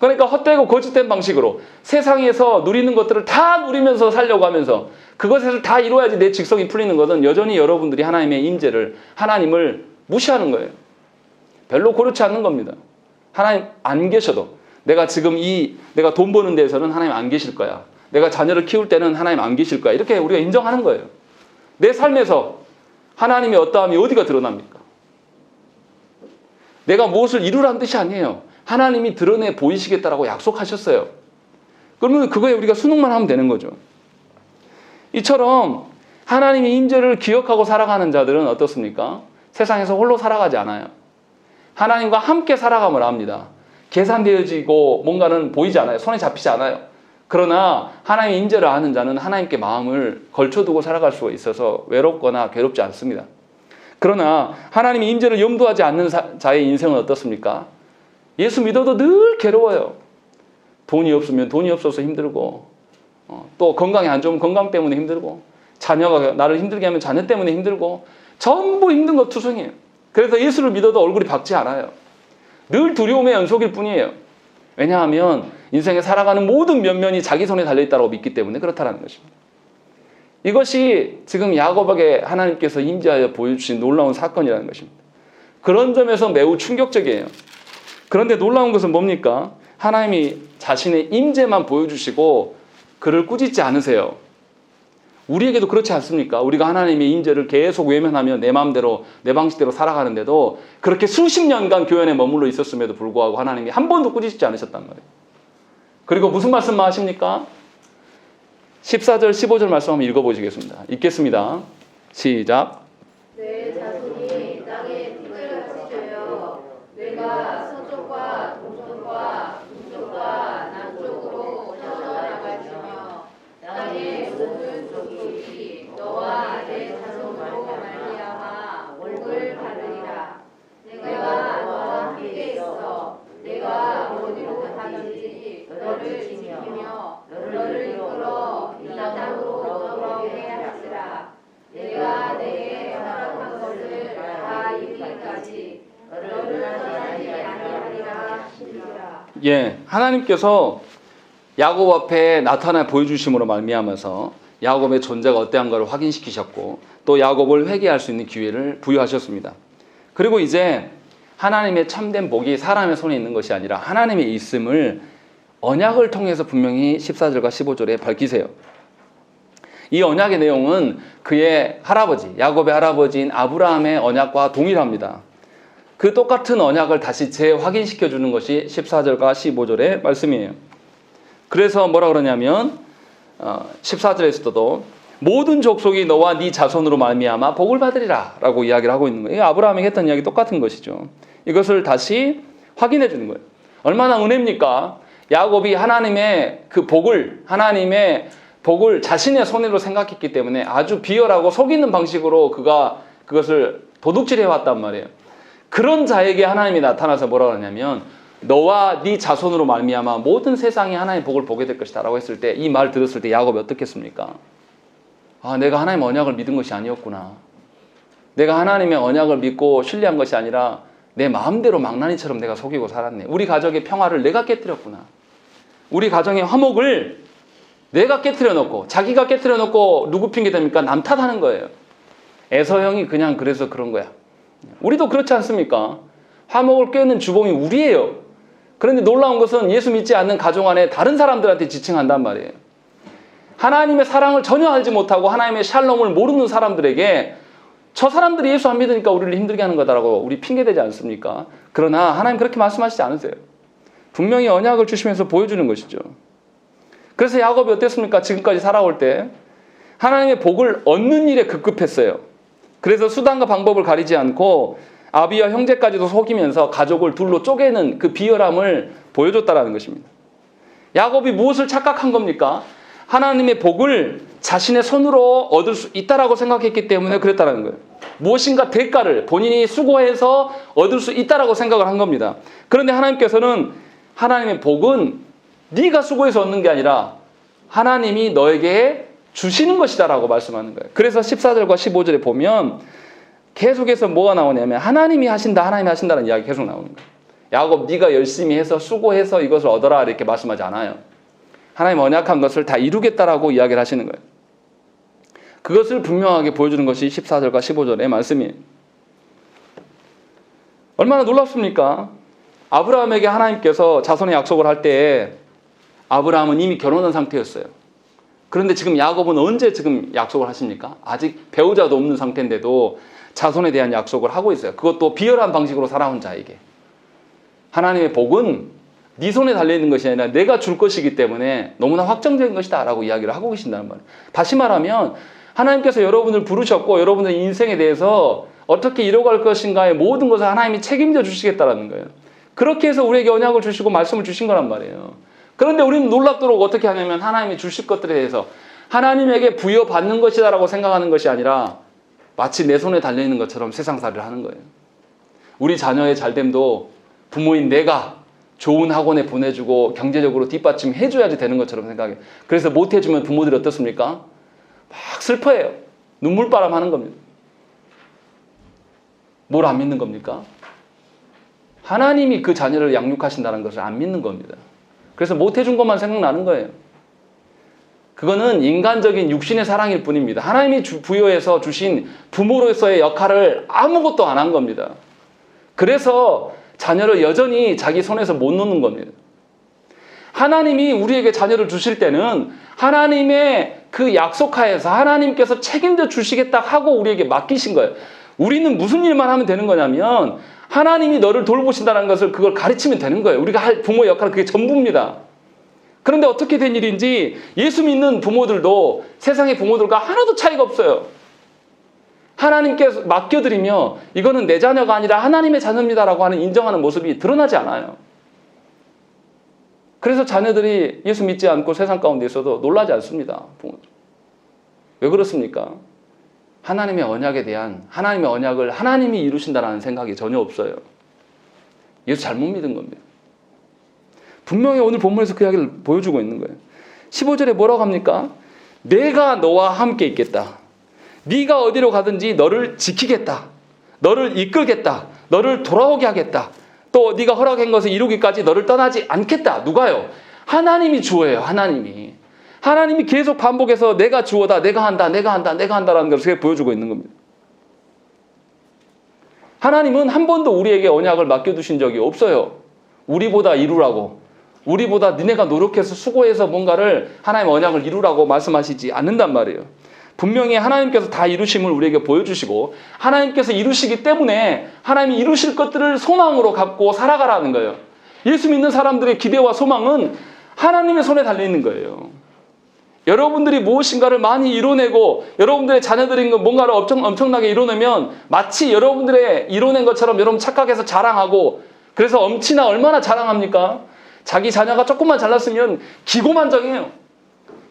그러니까 헛되고 거짓된 방식으로 세상에서 누리는 것들을 다 누리면서 살려고 하면서 그것에서 다 이루어야지 내 직성이 풀리는 것은 여전히 여러분들이 하나님의 임재를, 하나님을 무시하는 거예요. 별로 고르지 않는 겁니다. 하나님 안 계셔도 내가 지금 내가 돈 버는 데에서는 하나님 안 계실 거야. 내가 자녀를 키울 때는 하나님 안 계실 거야. 이렇게 우리가 인정하는 거예요. 내 삶에서 하나님의 어떠함이 어디가 드러납니까? 내가 무엇을 이루라는 뜻이 아니에요. 하나님이 드러내 보이시겠다라고 약속하셨어요. 그러면 그거에 우리가 순응만 하면 되는 거죠. 이처럼 하나님의 임재를 기억하고 살아가는 자들은 어떻습니까? 세상에서 홀로 살아가지 않아요. 하나님과 함께 살아감을 합니다. 계산되어지고 뭔가는 보이지 않아요. 손에 잡히지 않아요. 그러나 하나님의 임재를 아는 자는 하나님께 마음을 걸쳐두고 살아갈 수가 있어서 외롭거나 괴롭지 않습니다. 그러나 하나님의 임재를 염두하지 않는 자의 인생은 어떻습니까? 예수 믿어도 늘 괴로워요. 돈이 없으면 돈이 없어서 힘들고, 또 건강이 안 좋으면 건강 때문에 힘들고, 자녀가 나를 힘들게 하면 자녀 때문에 힘들고, 전부 힘든 것 투성이에요. 그래서 예수를 믿어도 얼굴이 밝지 않아요. 늘 두려움의 연속일 뿐이에요. 왜냐하면 인생에 살아가는 모든 면면이 자기 손에 달려있다고 믿기 때문에 그렇다는 것입니다. 이것이 지금 야곱에게 하나님께서 임재하여 보여주신 놀라운 사건이라는 것입니다. 그런 점에서 매우 충격적이에요. 그런데 놀라운 것은 뭡니까? 하나님이 자신의 임재만 보여주시고 그를 꾸짖지 않으세요. 우리에게도 그렇지 않습니까? 우리가 하나님의 임재를 계속 외면하며 내 마음대로 내 방식대로 살아가는데도 그렇게 수십 년간 교회 안에 머물러 있었음에도 불구하고 하나님이 한 번도 꾸짖지 않으셨단 말이에요. 그리고 무슨 말씀만 하십니까? 14절 15절 말씀 한번 읽어보시겠습니다. 읽겠습니다. 시작. 내 자손이 땅에 띠를 찢어요. 내가 서쪽과 동쪽과 북쪽과 남쪽으로 뻗어나갈지며 땅의 모든 족속이 너와 내 자손으로 말미암아 복을 받으리라. 내가 너와 함께 있어 내가 어디로 가든지 너를 지키며 너를 이끌어 이 땅으로 돌아오게 하시라. 내가 내게 허락한 것을 다 이루기까지 너를 떠나지 아니하리라 하시니라. 예, 하나님께서 야곱 앞에 나타나 보여주심으로 말미암아서 야곱의 존재가 어떠한가를 확인시키셨고 또 야곱을 회개할 수 있는 기회를 부여하셨습니다. 그리고 이제 하나님의 참된 복이 사람의 손에 있는 것이 아니라 하나님의 있음을 언약을 통해서 분명히 14절과 15절에 밝히세요. 이 언약의 내용은 그의 할아버지, 야곱의 할아버지인 아브라함의 언약과 동일합니다. 그 똑같은 언약을 다시 재확인시켜 주는 것이 14절과 15절의 말씀이에요. 그래서 뭐라 그러냐면 14절에서도 모든 족속이 너와 네 자손으로 말미암아 복을 받으리라 라고 이야기를 하고 있는 거예요. 아브라함에게 했던 이야기 똑같은 것이죠. 이것을 다시 확인해 주는 거예요. 얼마나 은혜입니까? 야곱이 하나님의 그 복을, 하나님의 복을 자신의 손해로 생각했기 때문에 아주 비열하고 속이는 방식으로 그가 그것을 도둑질해 왔단 말이에요. 그런 자에게 하나님이 나타나서 뭐라 그러냐면 너와 네 자손으로 말미암아 모든 세상이 하나님의 복을 보게 될 것이다 라고 했을 때 이 말 들었을 때 야곱이 어떻겠습니까? 아, 내가 하나님의 언약을 믿은 것이 아니었구나. 내가 하나님의 언약을 믿고 신뢰한 것이 아니라 내 마음대로 망나니처럼 내가 속이고 살았네. 우리 가정의 평화를 내가 깨뜨렸구나. 우리 가정의 화목을 내가 깨뜨려 놓고 자기가 깨뜨려 놓고 누구 핑계 됩니까? 남 탓하는 거예요. 에서 형이 그냥 그래서 그런 거야. 우리도 그렇지 않습니까? 화목을 깨는 주범이 우리예요. 그런데 놀라운 것은 예수 믿지 않는 가정 안에 다른 사람들한테 지칭한단 말이에요. 하나님의 사랑을 전혀 알지 못하고 하나님의 샬롬을 모르는 사람들에게 저 사람들이 예수 안 믿으니까 우리를 힘들게 하는 거다라고 우리 핑계대지 않습니까? 그러나 하나님 그렇게 말씀하시지 않으세요. 분명히 언약을 주시면서 보여주는 것이죠. 그래서 야곱이 어땠습니까? 지금까지 살아올 때 하나님의 복을 얻는 일에 급급했어요. 그래서 수단과 방법을 가리지 않고 아비와 형제까지도 속이면서 가족을 둘로 쪼개는 그 비열함을 보여줬다라는 것입니다. 야곱이 무엇을 착각한 겁니까? 하나님의 복을 자신의 손으로 얻을 수 있다라고 생각했기 때문에 그랬다는 거예요. 무엇인가 대가를 본인이 수고해서 얻을 수 있다라고 생각을 한 겁니다. 그런데 하나님께서는 하나님의 복은 네가 수고해서 얻는 게 아니라 하나님이 너에게 주시는 것이다라고 말씀하는 거예요. 그래서 14절과 15절에 보면 계속해서 뭐가 나오냐면 하나님이 하신다, 하나님이 하신다는 이야기 계속 나오는 거예요. 야곱 네가 열심히 해서 수고해서 이것을 얻어라 이렇게 말씀하지 않아요. 하나님 언약한 것을 다 이루겠다라고 이야기를 하시는 거예요. 그것을 분명하게 보여주는 것이 14절과 15절의 말씀이에요. 얼마나 놀랍습니까? 아브라함에게 하나님께서 자손의 약속을 할 때 아브라함은 이미 결혼한 상태였어요. 그런데 지금 야곱은 언제 지금 약속을 하십니까? 아직 배우자도 없는 상태인데도 자손에 대한 약속을 하고 있어요. 그것도 비열한 방식으로 살아온 자에게. 하나님의 복은 네 손에 달려있는 것이 아니라 내가 줄 것이기 때문에 너무나 확정적인 것이다 라고 이야기를 하고 계신다는 말이에요. 다시 말하면 하나님께서 여러분을 부르셨고 여러분의 인생에 대해서 어떻게 이뤄갈 것인가의 모든 것을 하나님이 책임져 주시겠다라는 거예요. 그렇게 해서 우리에게 언약을 주시고 말씀을 주신 거란 말이에요. 그런데 우리는 놀랍도록 어떻게 하냐면 하나님이 주실 것들에 대해서 하나님에게 부여받는 것이다 라고 생각하는 것이 아니라 마치 내 손에 달려있는 것처럼 세상살이를 하는 거예요. 우리 자녀의 잘됨도 부모인 내가 좋은 학원에 보내주고 경제적으로 뒷받침해줘야지 되는 것처럼 생각해요. 그래서 못해주면 부모들이 어떻습니까? 막 슬퍼해요. 눈물바람 하는 겁니다. 뭘 안 믿는 겁니까? 하나님이 그 자녀를 양육하신다는 것을 안 믿는 겁니다. 그래서 못해준 것만 생각나는 거예요. 그거는 인간적인 육신의 사랑일 뿐입니다. 하나님이 부여해서 주신 부모로서의 역할을 아무것도 안 한 겁니다. 그래서 자녀를 여전히 자기 손에서 못 놓는 겁니다. 하나님이 우리에게 자녀를 주실 때는 하나님의 그 약속하에서 하나님께서 책임져 주시겠다 하고 우리에게 맡기신 거예요. 우리는 무슨 일만 하면 되는 거냐면 하나님이 너를 돌보신다는 것을 그걸 가르치면 되는 거예요. 우리가 할 부모의 역할은 그게 전부입니다. 그런데 어떻게 된 일인지 예수 믿는 부모들도 세상의 부모들과 하나도 차이가 없어요. 하나님께 맡겨드리며 이거는 내 자녀가 아니라 하나님의 자녀입니다라고 하는 인정하는 모습이 드러나지 않아요. 그래서 자녀들이 예수 믿지 않고 세상 가운데 있어도 놀라지 않습니다. 부모들. 왜 그렇습니까? 하나님의 언약에 대한 하나님의 언약을 하나님이 이루신다는 생각이 전혀 없어요. 예수 잘못 믿은 겁니다. 분명히 오늘 본문에서 그 이야기를 보여주고 있는 거예요. 15절에 뭐라고 합니까? 내가 너와 함께 있겠다. 네가 어디로 가든지 너를 지키겠다. 너를 이끌겠다. 너를 돌아오게 하겠다. 또 네가 허락한 것을 이루기까지 너를 떠나지 않겠다. 누가요? 하나님이 주어예요. 하나님이 계속 반복해서 내가 주어다. 내가 한다라는 것을 보여주고 있는 겁니다. 하나님은 한 번도 우리에게 언약을 맡겨두신 적이 없어요. 우리보다 이루라고. 우리보다 니네가 노력해서 수고해서 뭔가를 하나님의 언약을 이루라고 말씀하시지 않는단 말이에요. 분명히 하나님께서 다 이루심을 우리에게 보여주시고 하나님께서 이루시기 때문에 하나님이 이루실 것들을 소망으로 갖고 살아가라는 거예요. 예수 믿는 사람들의 기대와 소망은 하나님의 손에 달려있는 거예요. 여러분들이 무엇인가를 많이 이뤄내고 여러분들의 자녀들이 뭔가를 엄청나게 이뤄내면 마치 여러분들의 이뤄낸 것처럼 여러분 착각해서 자랑하고 그래서 엄치나 얼마나 자랑합니까? 자기 자녀가 조금만 잘났으면 기고만장해요.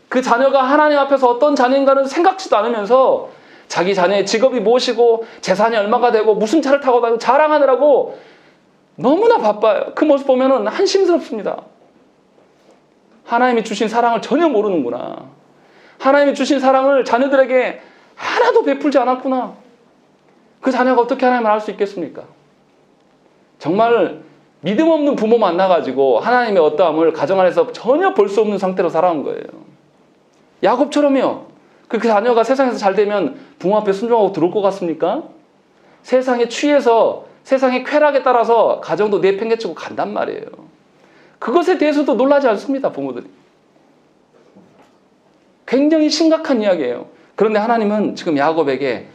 그 자녀가 하나님 앞에서 어떤 자녀인가는 생각지도 않으면서 자기 자녀의 직업이 무엇이고 재산이 얼마가 되고 무슨 차를 타고 다니고 자랑하느라고 너무나 바빠요. 그 모습 보면 한심스럽습니다. 하나님이 주신 사랑을 전혀 모르는구나. 하나님이 주신 사랑을 자녀들에게 하나도 베풀지 않았구나. 그 자녀가 어떻게 하나님을 알 수 있겠습니까? 정말 믿음 없는 부모 만나가지고 하나님의 어떠함을 가정 안에서 전혀 볼 수 없는 상태로 살아온 거예요. 야곱처럼요. 그 자녀가 세상에서 잘 되면 부모 앞에 순종하고 들어올 것 같습니까? 세상에 취해서 세상의 쾌락에 따라서 가정도 내팽개치고 간단 말이에요. 그것에 대해서도 놀라지 않습니다. 부모들이. 굉장히 심각한 이야기예요. 그런데 하나님은 지금 야곱에게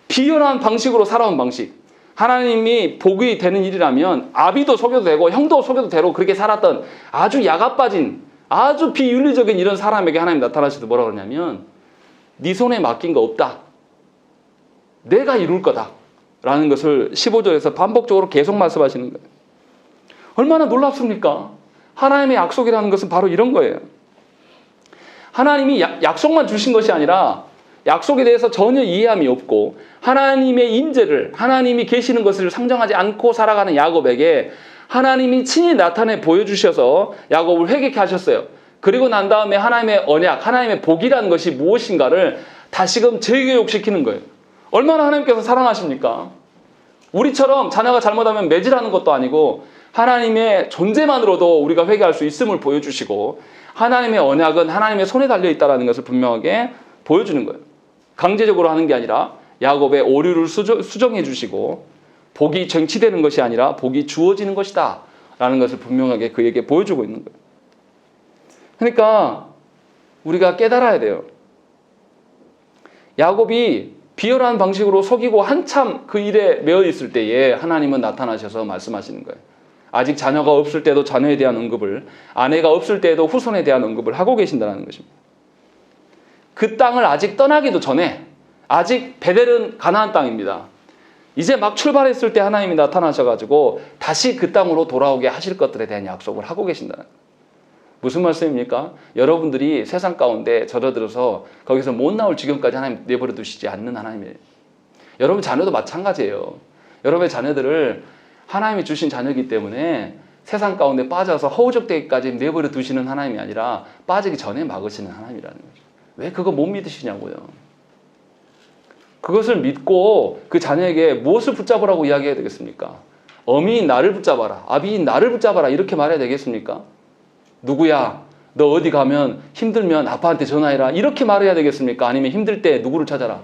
비열한 방식으로 살아온 방식, 하나님이 복이 되는 일이라면 아비도 속여도 되고 형도 속여도 되고 그렇게 살았던 아주 야가 빠진 아주 비윤리적인 이런 사람에게 하나님 나타나셔서 뭐라 그러냐면 네 손에 맡긴 거 없다. 내가 이룰 거다. 라는 것을 15절에서 반복적으로 계속 말씀하시는 거예요. 얼마나 놀랍습니까? 하나님의 약속이라는 것은 바로 이런 거예요. 하나님이 약속만 주신 것이 아니라 약속에 대해서 전혀 이해함이 없고 하나님의 임재를 하나님이 계시는 것을 상정하지 않고 살아가는 야곱에게 하나님이 친히 나타내 보여주셔서 야곱을 회개케 하셨어요. 그리고 난 다음에 하나님의 언약, 하나님의 복이라는 것이 무엇인가를 다시금 재교육시키는 거예요. 얼마나 하나님께서 사랑하십니까? 우리처럼 자녀가 잘못하면 매질하는 것도 아니고 하나님의 존재만으로도 우리가 회개할 수 있음을 보여주시고 하나님의 언약은 하나님의 손에 달려있다는 것을 분명하게 보여주는 거예요. 강제적으로 하는 게 아니라 야곱의 오류를 수정해 주시고 복이 쟁취되는 것이 아니라 복이 주어지는 것이다 라는 것을 분명하게 그에게 보여주고 있는 거예요. 그러니까 우리가 깨달아야 돼요. 야곱이 비열한 방식으로 속이고 한참 그 일에 매여 있을 때에 하나님은 나타나셔서 말씀하시는 거예요. 아직 자녀가 없을 때도 자녀에 대한 언급을, 아내가 없을 때도 후손에 대한 언급을 하고 계신다는 것입니다. 그 땅을 아직 떠나기도 전에, 아직 베델은 가나안 땅입니다. 이제 막 출발했을 때 하나님이 나타나셔가지고 다시 그 땅으로 돌아오게 하실 것들에 대한 약속을 하고 계신다는 거예요. 무슨 말씀입니까? 여러분들이 세상 가운데 젖어들어서 거기서 못 나올 지경까지 하나님 내버려 두시지 않는 하나님이에요. 여러분 자녀도 마찬가지예요. 여러분의 자녀들을 하나님이 주신 자녀이기 때문에 세상 가운데 빠져서 허우적대기까지 내버려 두시는 하나님이 아니라 빠지기 전에 막으시는 하나님이라는 거죠. 왜 그거 못 믿으시냐고요. 그것을 믿고 그 자녀에게 무엇을 붙잡으라고 이야기해야 되겠습니까? 어미인 나를 붙잡아라. 아비인 나를 붙잡아라. 이렇게 말해야 되겠습니까? 누구야? 너 어디 가면 힘들면 아빠한테 전화해라. 이렇게 말해야 되겠습니까? 아니면 힘들 때 누구를 찾아라.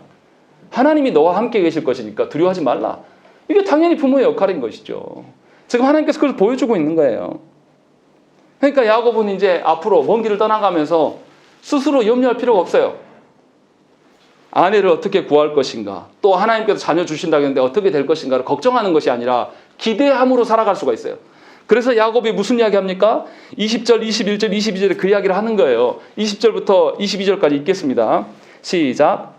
하나님이 너와 함께 계실 것이니까 두려워하지 말라. 이게 당연히 부모의 역할인 것이죠. 지금 하나님께서 그걸 보여주고 있는 거예요. 그러니까 야곱은 이제 앞으로 먼 길을 떠나가면서 스스로 염려할 필요가 없어요. 아내를 어떻게 구할 것인가, 또 하나님께서 자녀 주신다고 했는데 어떻게 될 것인가를 걱정하는 것이 아니라 기대함으로 살아갈 수가 있어요. 그래서 야곱이 무슨 이야기 합니까? 20절, 21절, 22절에 그 이야기를 하는 거예요. 20절부터 22절까지 읽겠습니다. 시작.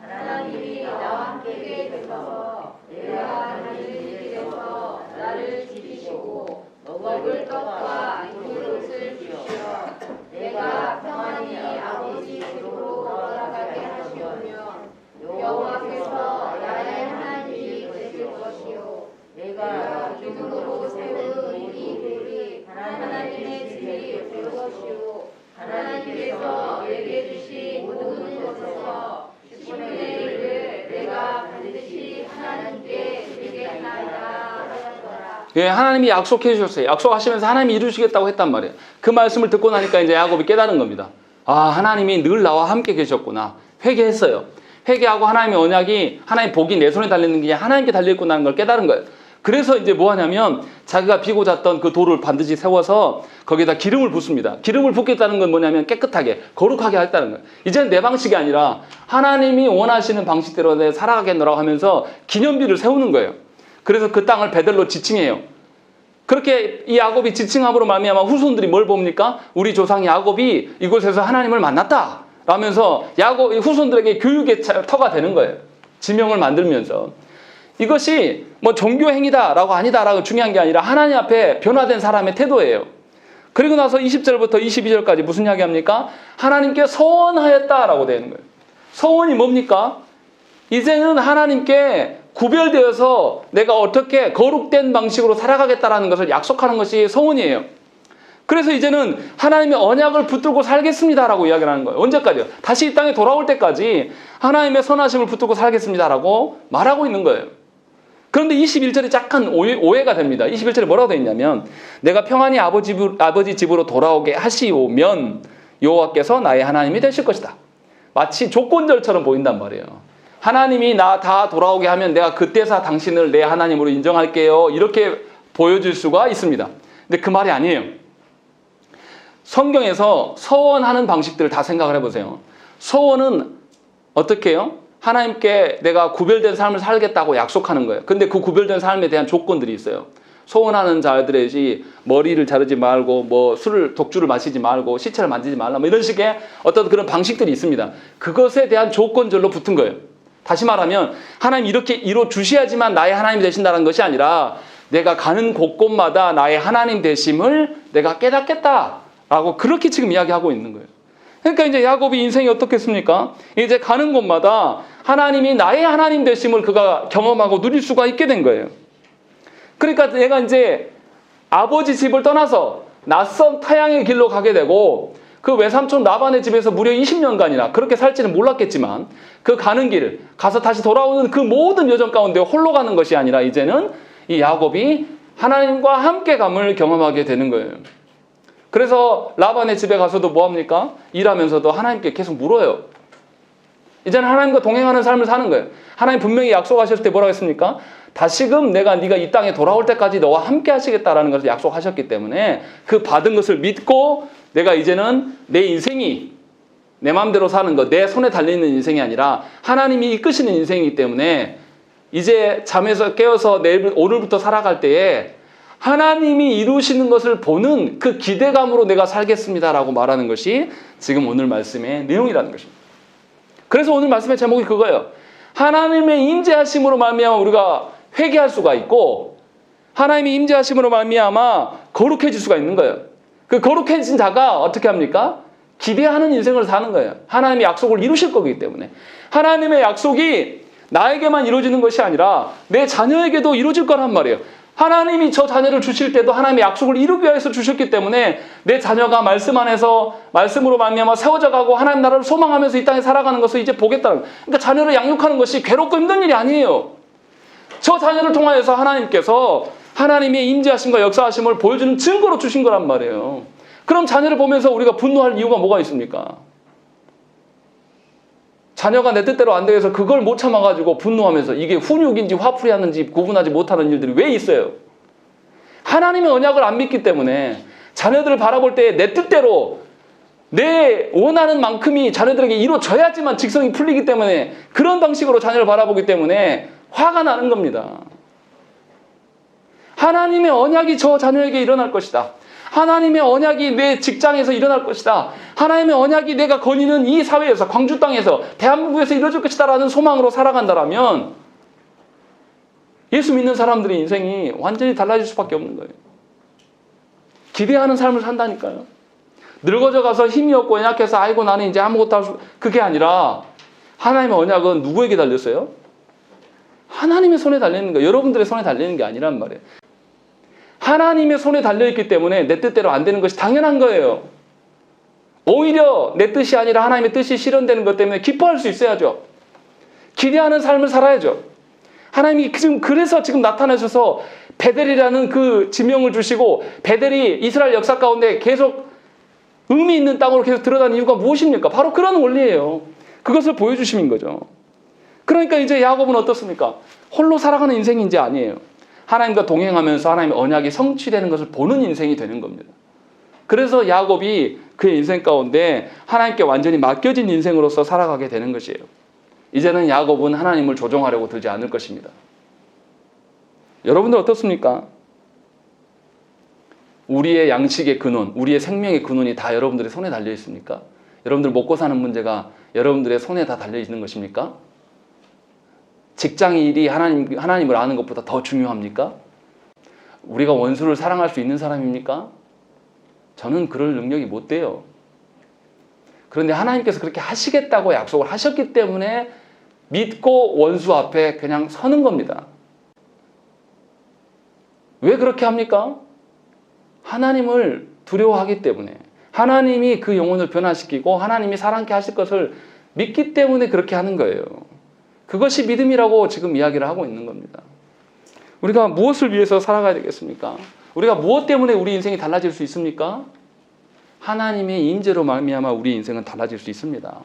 하나님이 나와 함께 계셔서 내가 하나님을 위해서 나를 지키시고 먹을 떡과 입을 옷을 주시어 내가 평안히 아버지 집으로 돌아가게 하시면 여호와께서 나의 하나님이 되실 것이요 내가 기둥으로 세운 주께서 내게 주신 모든 것에서 10분의 1을 내가 반드시 하나님께 드리겠나이다 하였더라. 예, 하나님이 약속해 주셨어요. 약속하시면서 하나님이 이루시겠다고 했단 말이에요. 그 말씀을 듣고 나니까 이제 야곱이 깨달은 겁니다. 아, 하나님이 늘 나와 함께 계셨구나. 회개했어요. 회개하고 하나님의 언약이, 하나님의 복이 내 손에 달리는 게 하나님께 달려있구나는 걸 깨달은 거예요. 그래서 이제 뭐 하냐면 자기가 비고 잤던 그 돌을 반드시 세워서 거기에다 기름을 붓습니다. 기름을 붓겠다는 건 뭐냐면 깨끗하게, 거룩하게 하겠다는 거예요. 이제는 내 방식이 아니라 하나님이 원하시는 방식대로 내 살아가겠노라고 하면서 기념비를 세우는 거예요. 그래서 그 땅을 베들로 지칭해요. 그렇게 이 야곱이 지칭함으로 말미암아 후손들이 뭘 봅니까? 우리 조상 야곱이 이곳에서 하나님을 만났다 라면서 야곱 후손들에게 교육의 터가 되는 거예요. 지명을 만들면서. 이것이 뭐 종교 행위다라고 아니다라고 중요한 게 아니라 하나님 앞에 변화된 사람의 태도예요. 그리고 나서 20절부터 22절까지 무슨 이야기 합니까? 하나님께 서원하였다라고 되는 거예요. 서원이 뭡니까? 이제는 하나님께 구별되어서 내가 어떻게 거룩된 방식으로 살아가겠다라는 것을 약속하는 것이 서원이에요. 그래서 이제는 하나님의 언약을 붙들고 살겠습니다라고 이야기를 하는 거예요. 언제까지요? 다시 이 땅에 돌아올 때까지 하나님의 선하심을 붙들고 살겠습니다라고 말하고 있는 거예요. 그런데 21절이 약간 오해가 됩니다. 21절에 뭐라고 되어 있냐면 내가 평안히 아버지 집으로 돌아오게 하시오면 여호와께서 나의 하나님이 되실 것이다. 마치 조건절처럼 보인단 말이에요. 하나님이 나 다 돌아오게 하면 내가 그때서 당신을 내 하나님으로 인정할게요. 이렇게 보여줄 수가 있습니다. 근데 그 말이 아니에요. 성경에서 서원하는 방식들을 다 생각을 해보세요. 서원은 어떻게 해요? 하나님께 내가 구별된 삶을 살겠다고 약속하는 거예요. 근데 그 구별된 삶에 대한 조건들이 있어요. 소원하는 자들이 머리를 자르지 말고 뭐 독주를 마시지 말고 시체를 만지지 말라 뭐 이런 식의 어떤 그런 방식들이 있습니다. 그것에 대한 조건절로 붙은 거예요. 다시 말하면 하나님 이렇게 이뤄 주셔야지만 나의 하나님이 되신다는 것이 아니라 내가 가는 곳곳마다 나의 하나님 되심을 내가 깨닫겠다라고 그렇게 지금 이야기하고 있는 거예요. 그러니까 이제 야곱이 인생이 어떻겠습니까? 이제 가는 곳마다 하나님이 나의 하나님 되심을 그가 경험하고 누릴 수가 있게 된 거예요. 그러니까 내가 이제 아버지 집을 떠나서 낯선 타향의 길로 가게 되고 그 외삼촌 라반의 집에서 무려 20년간이나 그렇게 살지는 몰랐겠지만 그 가는 길, 가서 다시 돌아오는 그 모든 여정 가운데 홀로 가는 것이 아니라 이제는 이 야곱이 하나님과 함께 감을 경험하게 되는 거예요. 그래서 라반의 집에 가서도 뭐합니까? 일하면서도 하나님께 계속 물어요. 이제는 하나님과 동행하는 삶을 사는 거예요. 하나님 분명히 약속하셨을 때 뭐라고 했습니까? 다시금 네가 이 땅에 돌아올 때까지 너와 함께 하시겠다라는 것을 약속하셨기 때문에 그 받은 것을 믿고 내가 이제는 내 인생이 내 마음대로 사는 것, 내 손에 달려있는 인생이 아니라 하나님이 이끄시는 인생이기 때문에 이제 잠에서 깨어서 오늘부터 살아갈 때에 하나님이 이루시는 것을 보는 그 기대감으로 내가 살겠습니다라고 말하는 것이 지금 오늘 말씀의 내용이라는 것입니다. 그래서 오늘 말씀의 제목이 그거예요. 하나님의 임재하심으로 말미암아 우리가 회개할 수가 있고 하나님의 임재하심으로 말미암아 거룩해질 수가 있는 거예요. 그 거룩해진 자가 어떻게 합니까? 기대하는 인생을 사는 거예요. 하나님의 약속을 이루실 거기 때문에. 하나님의 약속이 나에게만 이루어지는 것이 아니라 내 자녀에게도 이루어질 거란 말이에요. 하나님이 저 자녀를 주실 때도 하나님의 약속을 이루기 위해서 주셨기 때문에 내 자녀가 말씀 안에서 말씀으로 말미암아 세워져 가고 하나님 나라를 소망하면서 이 땅에 살아가는 것을 이제 보겠다는 거예요. 그러니까 자녀를 양육하는 것이 괴롭고 힘든 일이 아니에요. 저 자녀를 통하여서 하나님께서 하나님의 임재하심과 역사하심을 보여주는 증거로 주신 거란 말이에요. 그럼 자녀를 보면서 우리가 분노할 이유가 뭐가 있습니까? 자녀가 내 뜻대로 안 되어서 그걸 못 참아가지고 분노하면서 이게 훈육인지 화풀이하는지 구분하지 못하는 일들이 왜 있어요? 하나님의 언약을 안 믿기 때문에 자녀들을 바라볼 때 내 뜻대로 내 원하는 만큼이 자녀들에게 이루어져야지만 직성이 풀리기 때문에 그런 방식으로 자녀를 바라보기 때문에 화가 나는 겁니다. 하나님의 언약이 저 자녀에게 일어날 것이다. 하나님의 언약이 내 직장에서 일어날 것이다. 하나님의 언약이 내가 거니는 이 사회에서, 광주 땅에서, 대한민국에서 이루어질 것이다 라는 소망으로 살아간다면 예수 믿는 사람들의 인생이 완전히 달라질 수밖에 없는 거예요. 기대하는 삶을 산다니까요. 늙어져 가서 힘이 없고 연약해서 아이고 나는 이제 아무것도 할 수... 그게 아니라 하나님의 언약은 누구에게 달렸어요? 하나님의 손에 달리는 거예요. 여러분들의 손에 달리는 게 아니란 말이에요. 하나님의 손에 달려있기 때문에 내 뜻대로 안 되는 것이 당연한 거예요. 오히려 내 뜻이 아니라 하나님의 뜻이 실현되는 것 때문에 기뻐할 수 있어야죠. 기대하는 삶을 살아야죠. 하나님이 그래서 지금 나타나셔서 베델이라는 그 지명을 주시고 베델이 이스라엘 역사 가운데 계속 의미 있는 땅으로 계속 드러난 이유가 무엇입니까? 바로 그런 원리예요. 그것을 보여주심인 거죠. 그러니까 이제 야곱은 어떻습니까? 홀로 살아가는 인생이 이제 아니에요. 하나님과 동행하면서 하나님의 언약이 성취되는 것을 보는 인생이 되는 겁니다. 그래서 야곱이 그의 인생 가운데 하나님께 완전히 맡겨진 인생으로서 살아가게 되는 것이에요. 이제는 야곱은 하나님을 조종하려고 들지 않을 것입니다. 여러분들 어떻습니까? 우리의 양식의 근원, 우리의 생명의 근원이 다 여러분들의 손에 달려 있습니까? 여러분들 먹고 사는 문제가 여러분들의 손에 다 달려 있는 것입니까? 직장 일이 하나님을 아는 것보다 더 중요합니까? 우리가 원수를 사랑할 수 있는 사람입니까? 저는 그럴 능력이 못 돼요. 그런데 하나님께서 그렇게 하시겠다고 약속을 하셨기 때문에 믿고 원수 앞에 그냥 서는 겁니다. 왜 그렇게 합니까? 하나님을 두려워하기 때문에, 하나님이 그 영혼을 변화시키고 하나님이 살아나게 하실 것을 믿기 때문에 그렇게 하는 거예요. 그것이 믿음이라고 지금 이야기를 하고 있는 겁니다. 우리가 무엇을 위해서 살아가야 되겠습니까? 우리가 무엇 때문에 우리 인생이 달라질 수 있습니까? 하나님의 임재로 말미암아 우리 인생은 달라질 수 있습니다.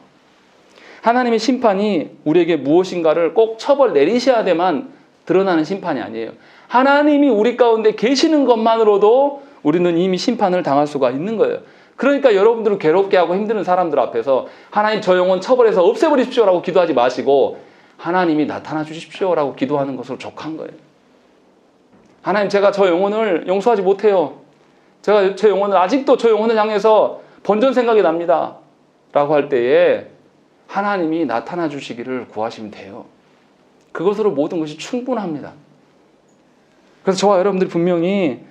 하나님의 심판이 우리에게 무엇인가를 꼭 처벌 내리셔야 돼만 드러나는 심판이 아니에요. 하나님이 우리 가운데 계시는 것만으로도 우리는 이미 심판을 당할 수가 있는 거예요. 그러니까 여러분들은 괴롭게 하고 힘드는 사람들 앞에서 하나님 저 영혼 처벌해서 없애버리십시오라고 기도하지 마시고 하나님이 나타나 주십시오라고 기도하는 것으로 족한 거예요. 하나님, 제가 저 영혼을 용서하지 못해요. 제가 제 영혼을 아직도 저 영혼을 향해서 번전 생각이 납니다. 라고 할 때에 하나님이 나타나 주시기를 구하시면 돼요. 그것으로 모든 것이 충분합니다. 그래서 저와 여러분들이 분명히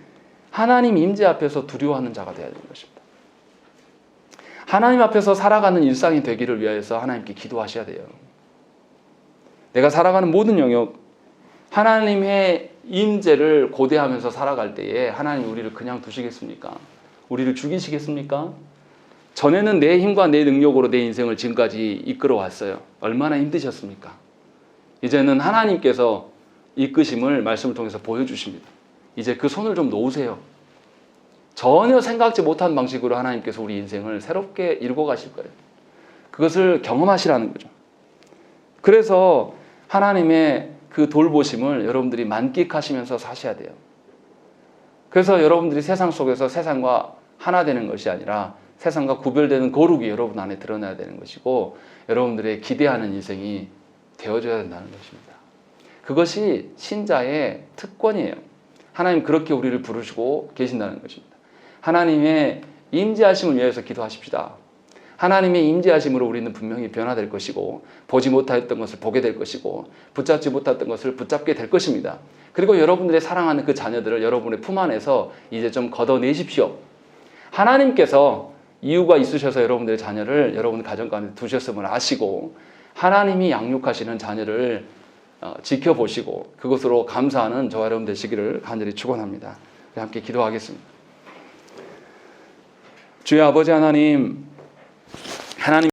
하나님 임재 앞에서 두려워하는 자가 되어야 되는 것입니다. 하나님 앞에서 살아가는 일상이 되기를 위해서 하나님께 기도하셔야 돼요. 내가 살아가는 모든 영역, 하나님의 임재를 고대하면서 살아갈 때에 하나님 우리를 그냥 두시겠습니까? 우리를 죽이시겠습니까? 전에는 내 힘과 내 능력으로 내 인생을 지금까지 이끌어 왔어요. 얼마나 힘드셨습니까? 이제는 하나님께서 이끄심을 말씀을 통해서 보여주십니다. 이제 그 손을 좀 놓으세요. 전혀 생각지 못한 방식으로 하나님께서 우리 인생을 새롭게 읽어가실 거예요. 그것을 경험하시라는 거죠. 그래서 하나님의 그 돌보심을 여러분들이 만끽하시면서 사셔야 돼요. 그래서 여러분들이 세상 속에서 세상과 하나 되는 것이 아니라 세상과 구별되는 거룩이 여러분 안에 드러나야 되는 것이고 여러분들의 기대하는 인생이 되어져야 된다는 것입니다. 그것이 신자의 특권이에요. 하나님 그렇게 우리를 부르시고 계신다는 것입니다. 하나님의 임재하심을 위해서 기도하십시다. 하나님의 임재하심으로 우리는 분명히 변화될 것이고 보지 못했던 것을 보게 될 것이고 붙잡지 못했던 것을 붙잡게 될 것입니다. 그리고 여러분들의 사랑하는 그 자녀들을 여러분의 품 안에서 이제 좀 걷어내십시오. 하나님께서 이유가 있으셔서 여러분들의 자녀를 여러분 가정 가운데 두셨음을 아시고 하나님이 양육하시는 자녀를 지켜보시고 그것으로 감사하는 저와 여러분 되시기를 간절히 축원합니다. 함께 기도하겠습니다. 주의 아버지 하나님